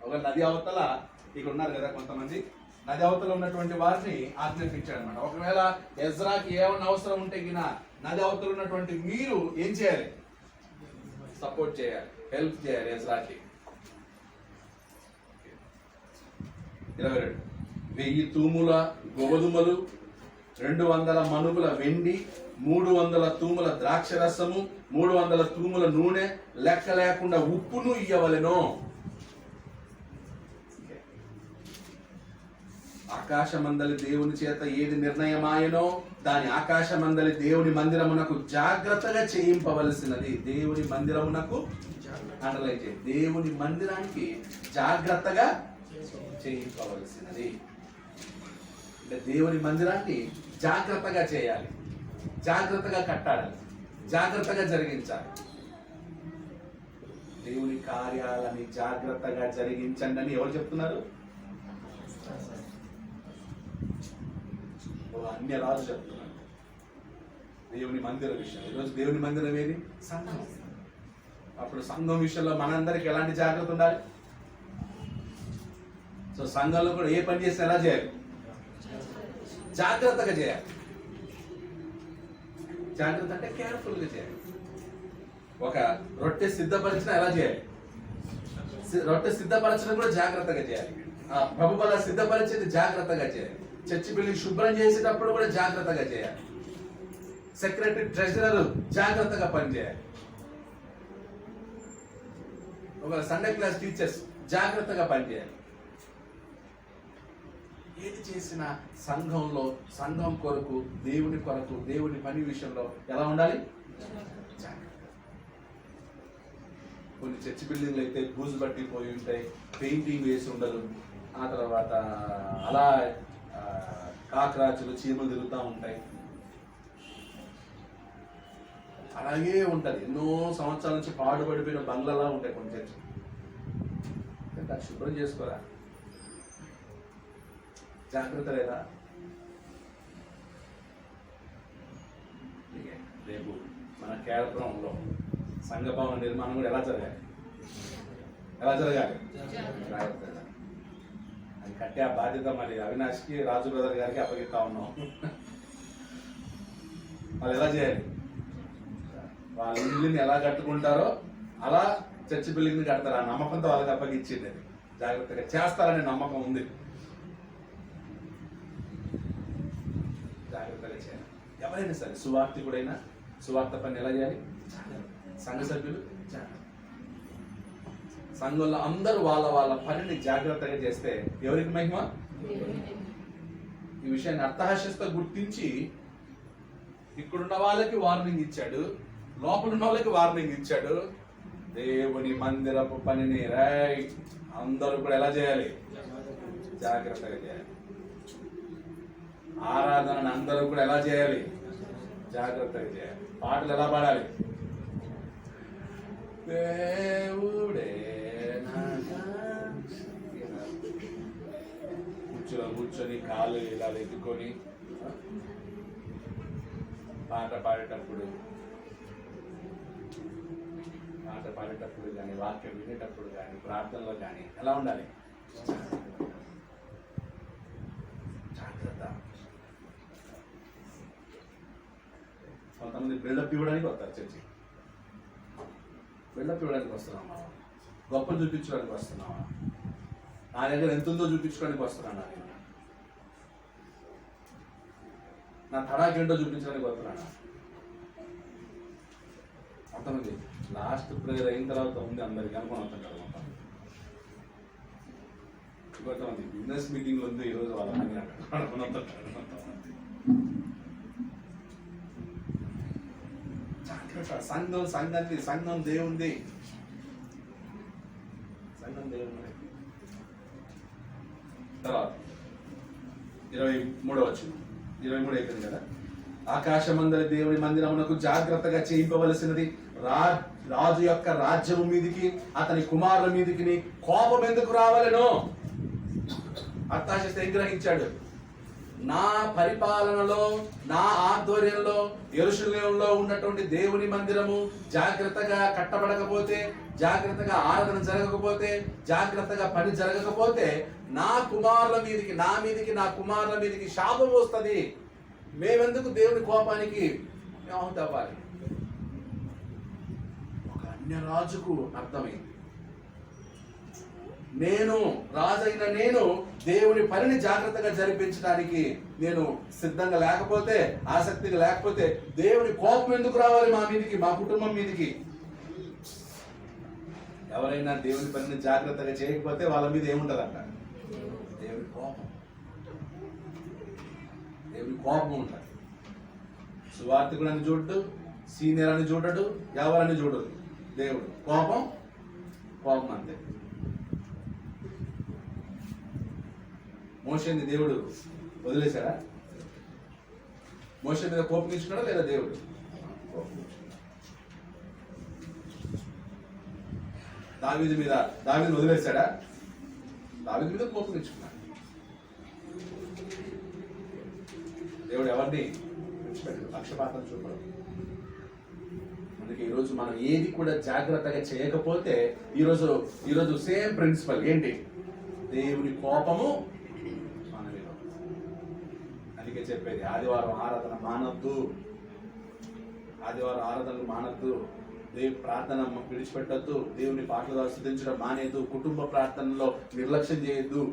Speaker 1: ఒక నది అవతల ఇక్కడ ఉన్నారు కదా కొంతమంది, నది అవతల ఉన్నటువంటి వారిని ఆజ్ఞాపించాడు అనమాట. ఒకవేళ ఎజ్రాకి ఏమన్నా అవసరం ఉంటే గిన నది అవతల ఉన్నటువంటి మీరు ఏం చేయాలి? సపోర్ట్ చేయాలి, హెల్ప్ చేయాలి ఎజ్రాకి. 22 1000 తూముల గోధుమలు, 200 మనుగుల వెండి, 300 తూముల ద్రాక్షరసము, 300 తూముల నూనె, లెక్క లేకుండా ఉప్పును ఇయ్యవలెను. ఆకాశమందలి దేవుని చేత ఏది నిర్ణయమాయనో దాని ఆకాశమందలి దేవుని మందిరమునకు జాగ్రత్తగా చేయింపవలసినది. దేవుని మందిరమునకు అండర్లైన్ చేయండి, దేవుని మందిరానికి జాగ్రత్తగా చేయింపవలసినది. అంటే దేవుని మందిరాన్ని జాగ్రత్తగా చేయాలి, జాగ్రత్తగా కట్టాలి, జాగ్రత్తగా జరిగించాలి. దేవుని కార్యాలని జాగ్రత్తగా జరిగించండి అని ఎవరు చెప్తున్నారు? అన్య రాజు చెప్తున్నారు దేవుని మందిర విషయం. ఈరోజు దేవుని మందిరం ఏది? సంఘం. అప్పుడు సంఘం విషయంలో మనందరికి ఎలాంటి జాగ్రత్త ఉండాలి? సో సంఘంలో కూడా ఏ పని చేసినా ఎలా చేయాలి? జాగ్రత్తగా చేయాలి. జాగ్రత్త అంటే కేర్ఫుల్ గా చేయాలి. ఒక రొట్టె సిద్ధపరిచిన ఎలా చేయాలి? రొట్టె సిద్ధపరచడం కూడా జాగ్రత్తగా చేయాలి. ప్రభు బల సిద్ధపరిచేది జాగ్రత్తగా చేయాలి. చర్చి బిల్డింగ్ శుభ్రం చేసేటప్పుడు కూడా జాగ్రత్తగా చేయాలి. సెక్రటరీ, ట్రెజరర్ జాగ్రత్తగా పనిచేయాలి. ఒక సండే క్లాస్ టీచర్స్ జాగ్రత్తగా పనిచేయాలి. ఏది చేసినా సంఘంలో, సంఘం కొరకు, దేవుని కొరకు, దేవుని పని విషయంలో ఎలా ఉండాలి? కొన్ని చర్చి బిల్డింగ్లు అయితే బూజు పట్టిపోయి ఉంటాయి, పెయింటింగ్ వేసి ఉండదు. ఆ తర్వాత అలా కాకరాచులు, చీమలు తిరుగుతూ ఉంటాయి. అలాగే ఉంటది. ఎన్నో సంవత్సరాల నుంచి పాడుపడిపోయిన బంగ్లాలా ఉంటాయి కొన్ని చర్చలు. శుభ్రం చేసుకోరా? జాగ్రత్త లేదా? రేపు మన కేరళంలో సంఘ భవన నిర్మాణం కూడా ఎలా జరగాలి? జాగ్రత్తగా. అది కట్టే ఆ బాధ్యత మరి అవినాష్కి, రాజు బ్రదర్ గారికి అప్పగిస్తా ఉన్నాం. వాళ్ళు ఎలా చేయాలి? వాళ్ళ ఇల్లుని ఎలా కట్టుకుంటారో అలా చర్చి బిల్డింగ్ ని కడతారు. ఆ నమ్మకంతో వాళ్ళకి అప్పగించింది. అది జాగ్రత్తగా చేస్తారనే నమ్మకం ఉంది. జాగ్రత్తగా చేయాలి. ఎవరైనా సరే, సువార్థికుడైనా సువార్త పని ఎలా చేయాలి? సంఘ సభ్యులు సంఘంలో అందరూ వాళ్ళ వాళ్ళ పనిని జాగ్రత్తగా చేస్తే ఎవరికి మహిమ? ఈ విషయాన్ని అర్థహశస్తో గుర్తించి ఇక్కడున్న వాళ్ళకి వార్నింగ్ ఇచ్చాడు, లోపల ఉన్న వాళ్ళకి వార్నింగ్ ఇచ్చాడు. దేవుని మందిరపు పనిని రైట్ అందరూ కూడా ఎలా చేయాలి? జాగ్రత్తగా చేయాలి. ఆరాధనను అందరూ కూడా ఎలా చేయాలి? జాగ్రత్తగా చేయాలి. పాటలు ఎలా పాడాలి? దేవుడే కూర్చొని కాళ్ళు ఇలా ఎత్తుకొని పాట పాడేటప్పుడు కానీ, వాక్యం వినేటప్పుడు కానీ, ప్రార్థనలో కానీ ఎలా ఉండాలి? జాగ్రత్త. కొంతమంది బిల్డప్ ఇవ్వడానికి వస్తారు చర్చి. బిల్డప్ ఇవ్వడానికి వస్తున్నామా? గొప్పలు చూపించడానికి వస్తున్నామా? నా దగ్గర ఎంత ఉందో చూపించడానికి వస్తున్నాను. నా తడాకేంటో చూపించడానికి వస్తున్నాను. అంతమంది లాస్ట్ ప్రేయర్ అయిన తర్వాత ఉంది అందరికి అనుకుని వస్తుంటారు. మొత్తం కొంతమంది బిజినెస్ మీటింగ్ ఉంది ఈరోజు వాళ్ళని జాగ్రత్త. సంఘం దేవుంది. తర్వాత 23వ వచనం. 23 అయిపోయింది కదా. ఆకాశమందలి దేవుని మందిరమునకు జాగ్రత్తగా చేయింపవలసినది రాజు యొక్క రాజ్యము మీదికి అతని కుమారుల మీదికి కోపం ఎందుకు రావాలను? అర్తాశిస్తే గ్రహించాడు. నా పరిపాలనలో, నా ఆధ్వర్యంలో యెరూషలేములో ఉన్నటువంటి దేవుని మందిరము జాగ్రత్తగా కట్టబడకపోతే, జాగ్రత్తగా ఆరాధన జరగకపోతే, జాగ్రత్తగా పని జరగకపోతే నా కుమారుల మీదికి, నా కుమారుల మీదికి శాపం వస్తుంది. మేమెందుకు దేవుని కోపానికి మేము తప్పాలి? ఒక అన్య రాజుకు అర్థమైంది. రాజైన నేను దేవుని పనిని జాగ్రత్తగా జరిపించడానికి నేను సిద్ధంగా లేకపోతే, ఆసక్తిగా లేకపోతే దేవుని కోపం ఎందుకు రావాలి మా మీదికి, మా కుటుంబం మీదికి? ఎవరైనా దేవుని పనిని జాగ్రత్తగా చేయకపోతే వాళ్ళ మీద ఏముంటదంట? దేవుని కోపం ఉంటుంది. సువార్తికుడు అని చూడడు, సీనియర్ అని చూడడు, ఎవరని చూడడు. దేవుడు కోపం అంతే. మోషేని దేవుడు వదిలేశాడా? మోషే మీద కోపగించుకున్నాడా లేదా దేవుడు? దావీదు వదిలేశాడా? దావీదు మీద కోపగించుకున్నాడు. దేవుడు ఎవరిని విడిచిపెట్టడు, పక్షపాతం చూపడు. అందుకే ఈరోజు మనం ఏది కూడా జాగ్రత్తగా చేయకపోతే ఈరోజు సేమ్ ప్రిన్సిపల్ ఏంటి? దేవుని కోపము మన మీద. అందుకే చెప్పేది ఆదివారం ఆరాధనలు మానద్దు, దేవుని ప్రార్థన విడిచిపెట్టద్దు, దేవుని పాటలు ఆస్వాదించడం మానేద్దు, కుటుంబ ప్రార్థనలో నిర్లక్ష్యం చేయొద్దు.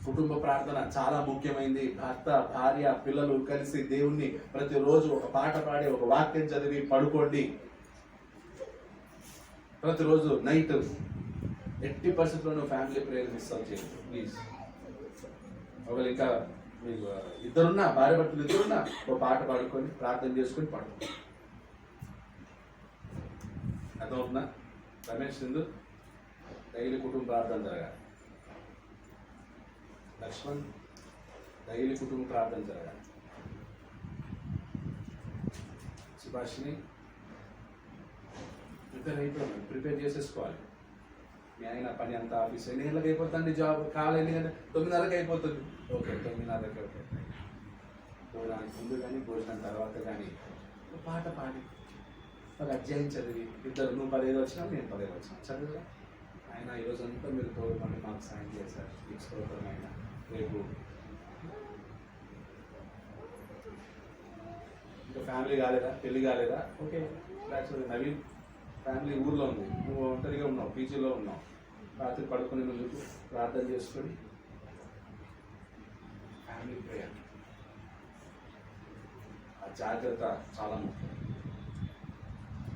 Speaker 1: కుటుంబ ప్రార్థన చాలా ముఖ్యమైనది. భర్త, భార్య, పిల్లలు కలిసి దేవుణ్ణి ప్రతిరోజు ఒక పాట పాడి, ఒక వాక్యం చదివి పడుకోండి. ప్రతిరోజు నైట్ ఎట్టి పరిస్థితుల్లోనూ ఫ్యామిలీ ప్రేయర్ మిస్ అవుట్ చేయండి ప్లీజ్. ఒకవేళ ఇంకా మీకు ఇద్దరున్నా, భార్య భర్తలు ఇద్దరున్నా, ఒక పాట పాడుకొని ప్రార్థన చేసుకొని పడుకో. అర్థమవుతుందా? రమేష్ సింధు డైలీ కుటుంబ ప్రార్థన జరగాలి. లక్ష్మణ్ డైలీ కుటుంబ ప్రార్థన జరగాలి. సుభాషిని ప్రిపేర్ చేసేసుకోవాలి. మీ ఆయన పని అంతా ఆఫీస్ ఎన్ని గంటలకు అయిపోతుంది? జాబ్ కాలు ఎన్ని గంటలు? 9:30కి అయిపోతుంది. ఓకే, 9:30కి ఓకే. భోజనానికి ముందు కానీ భోజనం తర్వాత కానీ పాట పాడి ఒక అధ్యాయం చదివి, ఇద్దరు నువ్వు 15 వచ్చినా నేను 15 వచ్చినా చదువుగా ఆయన ఈరోజు అంతా మీరు తోడుకొని మాకు సాయం చేశారు. తీసుకోవడం ఆయన రేపు ఇంకా ఫ్యామిలీ కాలేదా, పెళ్లి కాలేదా? ఓకే, నవీన్ ఫ్యామిలీ ఊర్లో ఉంది, నువ్వు ఒంటరిగా ఉన్నావు, పీజీలో ఉన్నావు. రాత్రి పడుకుని నువ్వు ప్రార్థన చేసుకొని ఫ్యామిలీ ప్రేయర్. ఆ జాగ్రత్త చాలా ముఖ్యం.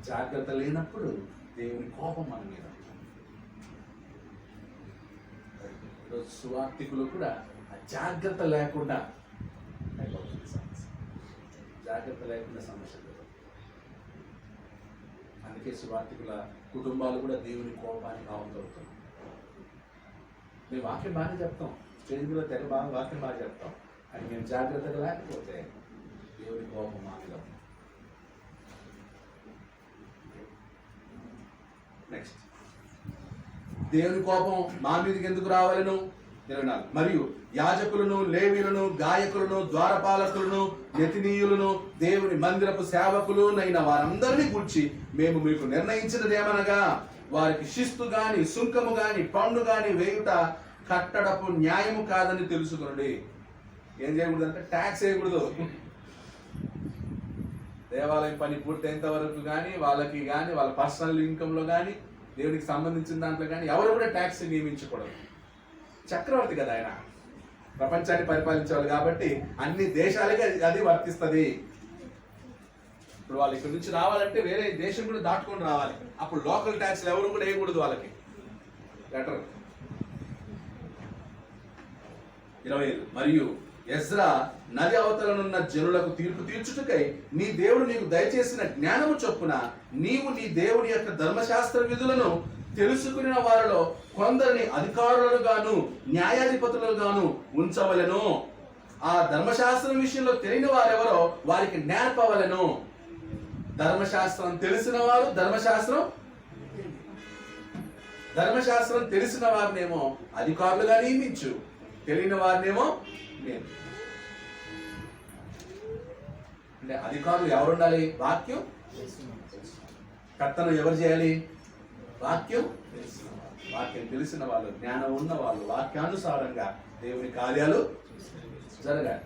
Speaker 1: జాగ్రత్త లేనప్పుడు దేవుని కోపం మన మీద. ఈరోజు సువార్తికులు కూడా ఆ జాగ్రత్త లేకుండా అయిపోతుంది సమస్య. జాగ్రత్త లేకుండా సమస్య. అందుకే సువార్తికుల కుటుంబాలు కూడా దేవుని కోపానికి ఆవుతవుతాయి. మేము వాక్యం బాగానే చెప్తాం, స్టేజ్ మీద వాక్యం బాగా చెప్తాం, అని మేము జాగ్రత్తగా లేకపోతే దేవుని కోపం మా మీద. నెక్స్ట్, దేవుని కోపం మా మీదకి ఎందుకు రావాలను? 24. మరియు యాజకులను, లేవీయులను, గాయకులను, ద్వారపాలకులను, నెతినీయులను, దేవుని మందిరపు సేవకులు నైన వారందరినీ గూర్చి మేము మీకు నిర్ణయించినదేమనగా, వారికి శిస్తు గాని, సుంకము గాని, పన్ను గాని వేయుట కట్టడపు న్యాయము కాదని తెలుసుకునండి. ఏం చేయకూడదు అంటే ట్యాక్స్ వేయకూడదు. దేవాలయం పని పూర్తయినంత వరకు కానీ వాళ్ళకి కానీ వాళ్ళ పర్సనల్ ఇన్కంలో కానీ దేవునికి సంబంధించిన దాంట్లో కానీ ఎవరు కూడా ట్యాక్స్ నియమించకూడదు. చక్రవర్తి కదా ఆయన, ప్రపంచాన్ని పరిపాలించేవాళ్ళు కాబట్టి అన్ని దేశాలకి అది వర్తిస్తుంది. ఇప్పుడు వాళ్ళు ఇక్కడ నుంచి రావాలంటే వేరే దేశం కూడా దాటుకొని రావాలి. అప్పుడు లోకల్ ట్యాక్స్లు ఎవరు కూడా వేయకూడదు వాళ్ళకి. లెటర్ 25 మరియు ఎజ్రా నది అవతలనున్న జనులకు తీర్పు తీర్చుటకై నీ దేవుడు నీకు దయచేసిన జ్ఞానము చొప్పున నీవు నీ దేవుని యొక్క ధర్మశాస్త్ర విధులను తెలుసుకున్న వారిలో కొందరిని అధికారులను గాను న్యాయాధిపతులను గాను ఉంచవలెను. ఆ ధర్మశాస్త్రం విషయంలో తెలియని వారెవరో వారికి నేర్పవలెను. ధర్మశాస్త్రం తెలిసిన వారు ధర్మశాస్త్రం తెలిసిన వారినేమో అధికారులుగా నియమించు, తెలియని వారినేమో నేను. అంటే అధికారులు ఎవరుండాలి? వాక్యం కర్తను ఎవరు చేయాలి? వాక్యం తెలిసిన వాళ్ళు, జ్ఞానం ఉన్న వాళ్ళు, వాక్యానుసారంగా దేవుని కార్యాలు జరగాలి.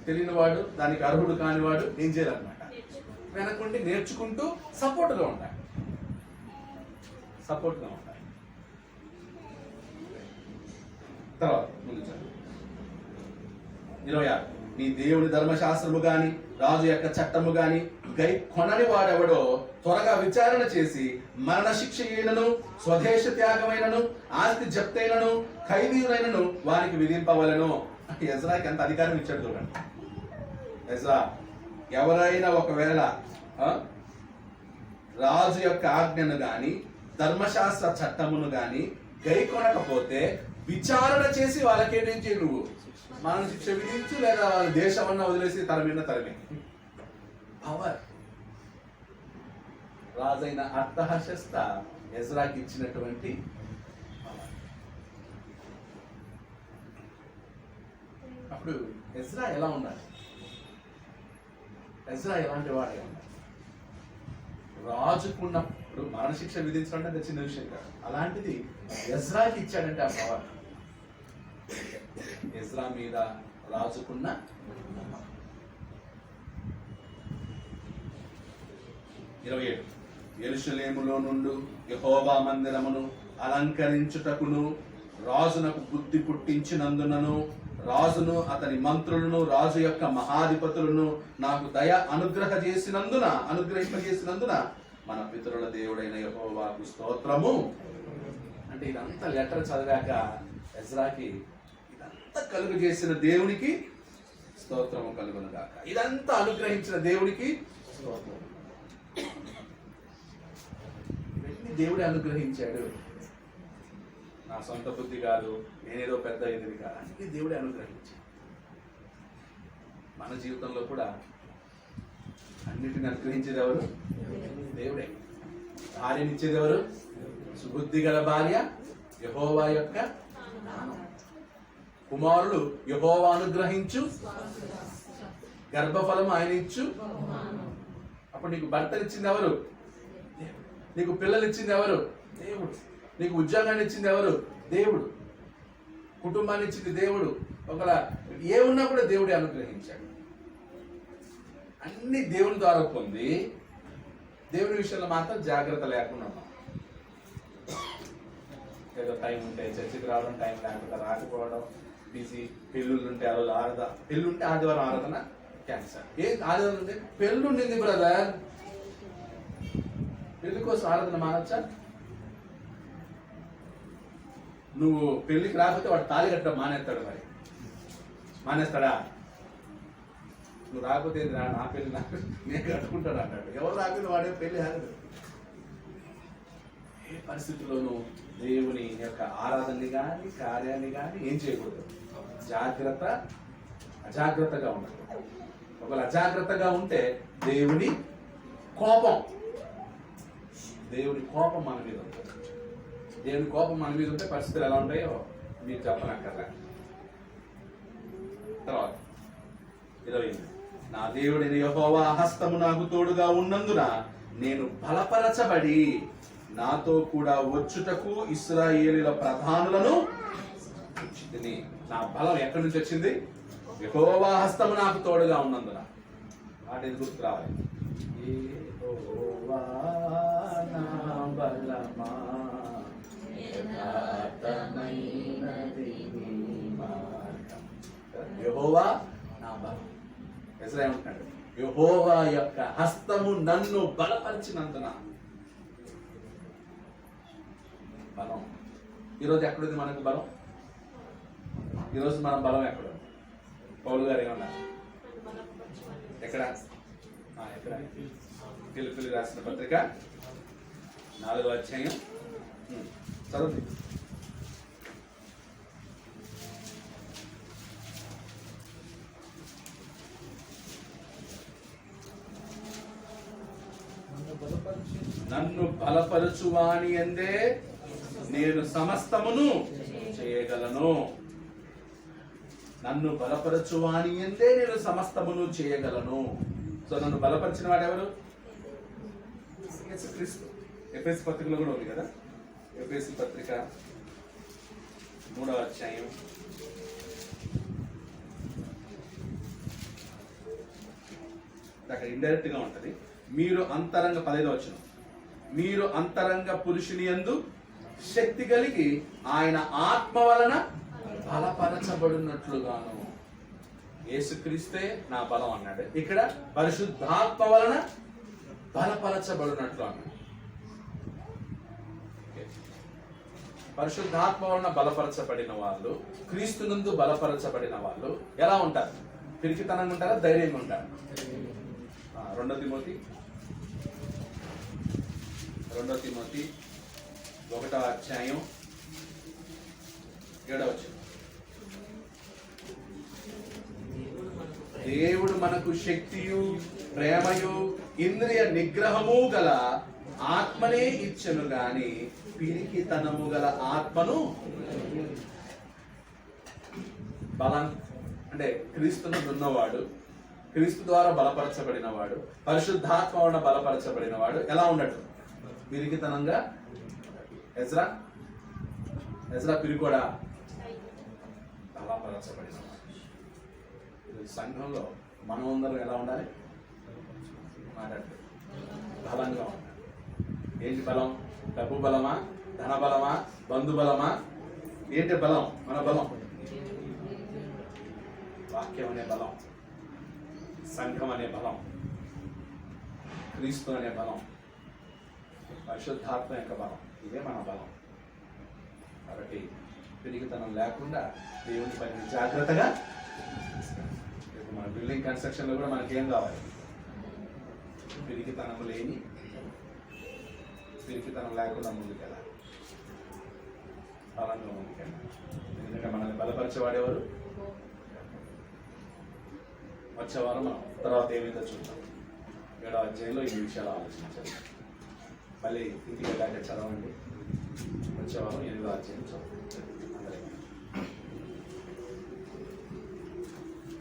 Speaker 1: తెలియని వాడు, దానికి అర్హుడు కానివాడు ఏం చేయాలన్నమాట? వెనకుండి నేర్చుకుంటూ సపోర్ట్గా ఉండాలి. 26 నీ దేవుని ధర్మశాస్త్రము గాని రాజు యొక్క చట్టము గాని గై కొనని వాడెవడో త్వరగా విచారణ చేసి మరణ శిక్ష అయినను స్వదేశ త్యాగమైనను ఆస్తి జప్తైనను ఖైదీయులైనను వారికి విధింపవలను. ఎజ్రాకి ఎంత అధికారం ఇచ్చాడు చూడండి. ఎజ్రా, ఎవరైనా ఒకవేళ రాజు యొక్క ఆజ్ఞను గాని ధర్మశాస్త్ర చట్టమును గాని గై కొనకపోతే విచారణ చేసి వాళ్ళకేంటేం చేయి, నువ్వు మరణ శిక్ష విధించు, లేదా వాళ్ళ దేశమన్నా వదిలేసి తరమే. పవర్ రాజైన అర్తహషస్త ఎజ్రాకి ఇచ్చినటువంటి పవర్. అప్పుడు ఎజ్రా ఎలా ఉండాలి? ఎజ్రా ఎలాంటి వాడే ఉండాలి? రాజుకున్నప్పుడు మరణశిక్ష విధించడం అంటే చిన్న విషయం కాదు. అలాంటిది ఎజ్రాకి ఇచ్చాడంటే ఆ పవర్. ఎజ్రా మీద రాజుకున్న 27 యెరూషలేములో నుండి యెహోవా మందిరమును అలంకరించుటకును రాజునకు బుద్ధి పుట్టించినందునను రాజును అతని మంత్రులను రాజు యొక్క మహాధిపతులను నాకు దయ అనుగ్రహింపజేసినందున మన పితరుల దేవుడైన యెహోవాకు స్తోత్రము. అంటే ఇదంతా లెటర్ చదివాక ఎజ్రాకి ఇదంతా కలుగు చేసిన దేవునికి స్తోత్రము కలుగును గాక, ఇదంతా అనుగ్రహించిన దేవునికి స్తోత్రము. ఇవన్నీ దేవుడే అనుగ్రహించాడు. నా సొంత బుద్ధి కాదు, నేనేదో పెద్ద ఎదురు కాదు, అన్ని దేవుడే అనుగ్రహించాడు. మన జీవితంలో కూడా అన్నిటిని అనుగ్రహించేది ఎవరు? దేవుడే. భార్యనిచ్చేది ఎవరు? సుబుద్ధి గల భార్య యెహోవా యొక్క దానం. కుమారుడు యెహోవా అనుగ్రహించు గర్భఫలం ఆయన ఇచ్చు. అప్పుడు నీకు భర్తనిచ్చింది ఎవరు? నీకు పిల్లలు ఇచ్చింది ఎవరు? దేవుడు. నీకు ఉద్యోగాన్ని ఇచ్చింది ఎవరు? దేవుడు. కుటుంబాన్ని ఇచ్చింది దేవుడు. ఒకవేళ ఏమున్నా కూడా దేవుడే అనుగ్రహించాడు. అన్ని దేవుని ద్వారా పొంది దేవుని విషయంలో మాత్రం జాగ్రత్త లేకుండా ఉన్నాం. ఏదో టైం ఉంటే చర్చికి రావడం, టైం లేకపోతే రాకపోవడం, బిజీ. పెళ్ళిళ్ళు ఉంటే ఆ రోజు పెళ్ళుంటే ఆదివారం ఆరాధన క్యాన్సర్. ఆదివారం ఉంటే పెళ్ళి ఉండింది బ్రదర్, పెళ్లి కోసం ఆరాధన మానచ్చా? నువ్వు పెళ్లికి రాకపోతే వాడు తాళి కట్టడం మానేస్తాడు. మరి మానేస్తాడా? నువ్వు రాకపోతే నా పెళ్లి నేను కట్టుకుంటాడు అంటాడు. ఎవరు రాకపోతే వాడే పెళ్లి ఆగదు. ఏ పరిస్థితుల్లోనూ దేవుని యొక్క ఆరాధనని కానీ కార్యాన్ని కానీ ఏం చేయకూడదు. అజాగ్రత్తగా ఉండదు. ఒకవేళ అజాగ్రత్తగా ఉంటే దేవుని కోపం మన మీద ఉంటుంది. దేవుని కోపం మన మీద ఉంటే పరిస్థితులు ఎలా ఉంటాయో మీకు చెప్పనక్కర్లే. తర్వాత 28 నా దేవుడైన యెహోవా హస్తము నాకు తోడుగా ఉన్నందున నేను బలపరచబడి నాతో కూడా వచ్చుటకు ఇశ్రాయేలీయుల ప్రధానులను ఇచ్చితిని. నా బలం ఎక్కడి నుంచి వచ్చింది? యెహోవా హస్తము నాకు తోడుగా ఉన్నందున. వాటి గుర్తు రావాలి. యెహోవా నా బలమా యథార్థమైనది నీ మార్గం. యెహోవా నా బలం. ఎజ్రా ఏమంటున్నాడు? యెహోవా యొక్క హస్తము నన్ను బలపరిచినందున. బలం ఈరోజు ఎక్కడుంది మనకు బలం? ఈరోజు మనం బలం ఎక్కడ? పౌలు గారు ఏమన్నారు? ఎక్కడ? ఎక్కడ? ఫిలిప్పీయులకు రాసిన పత్రిక 4వ అధ్యాయం చదువు. నన్ను బలపరచువాని అందే నేను సమస్తమును చేయగలను. నన్ను బలపరచువాని అందే నేను సమస్తమును చేయగలను. సో నన్ను బలపరిచిన వాడు ఎవరు? క్రీస్తు. ఎఫెసీ పత్రికలో కూడా ఉంది కదా, ఎఫెసీ పత్రిక 3వ అధ్యాయం అక్కడ ఇండైరెక్ట్ గా ఉంటది. మీరు అంతరంగ 15వ వచనం, మీరు అంతరంగ పురుషుని యందు శక్తి కలిగి ఆయన ఆత్మ వలన బలపరచబడినట్లుగాను. యేసుక్రీస్తే నా బలం అన్నాడు. ఇక్కడ పరిశుద్ధాత్మ వలన బలపరచబడినట్లు అన్నాడు. పరిశుద్ధాత్మ వలన బలపరచబడిన వాళ్ళు, క్రీస్తునందు బలపరచబడిన వాళ్ళు ఎలా ఉంటారు? పిరికితనంగా ఉంటారా? ధైర్యంగా ఉంటారు? 2 తిమోతి 1వ అధ్యాయం 7వ వచనం. దేవుడు మనకు శక్తియు ప్రేమయు ఇంద్రియ నిగ్రహము గల ఆత్మనే ఇచ్చెను గాని పిరికితనము గల ఆత్మను. బలం అంటే క్రీస్తునందు ఉన్నవాడు, క్రీస్తు ద్వారా బలపరచబడిన వాడు, పరిశుద్ధాత్మ వలన బలపరచబడిన వాడు ఎలా ఉండటం? పిరికితనంగా. ఎజ్రా పిరికోడా? బలపరచబడిన వాడు. సంఘంలో మనమందరం ఎలా ఉండాలి? మాట్లాడుతుంది బలంగా ఉండాలి. ఏంటి బలం? డబ్బు బలమా? ధన బలమా? బంధు బలమా? ఏంటి బలం? మన బలం వాక్యం అనే బలం, సంఘం అనే బలం, క్రీస్తు అనే బలం, పరిశుద్ధాత్మ యొక్క బలం. ఇదే మన బలం. కాబట్టి పిరికితనం లేకుండా దేవుని పనిని జాగ్రత్తగా. ఇప్పుడు మన బిల్డింగ్ కన్స్ట్రక్షన్లో కూడా మనకేం కావాలి? పిరికితనం లేని, పిరికితనం లేకుండా ముందుకెళ్ళాలి, బలంగా ముందుకెళ్ళాలి. ఎందుకంటే మనల్ని బలపరిచేవాడెవరు? వచ్చే వారం మనం తర్వాత ఏమైతే చూద్దాం. 7వ అధ్యాయంలో ఈ విషయాలు ఆలోచించాలి. మళ్ళీ ఇంటికి వెళ్ళాక చదవండి. వచ్చే వారం 8వ అధ్యాయం చదవండి.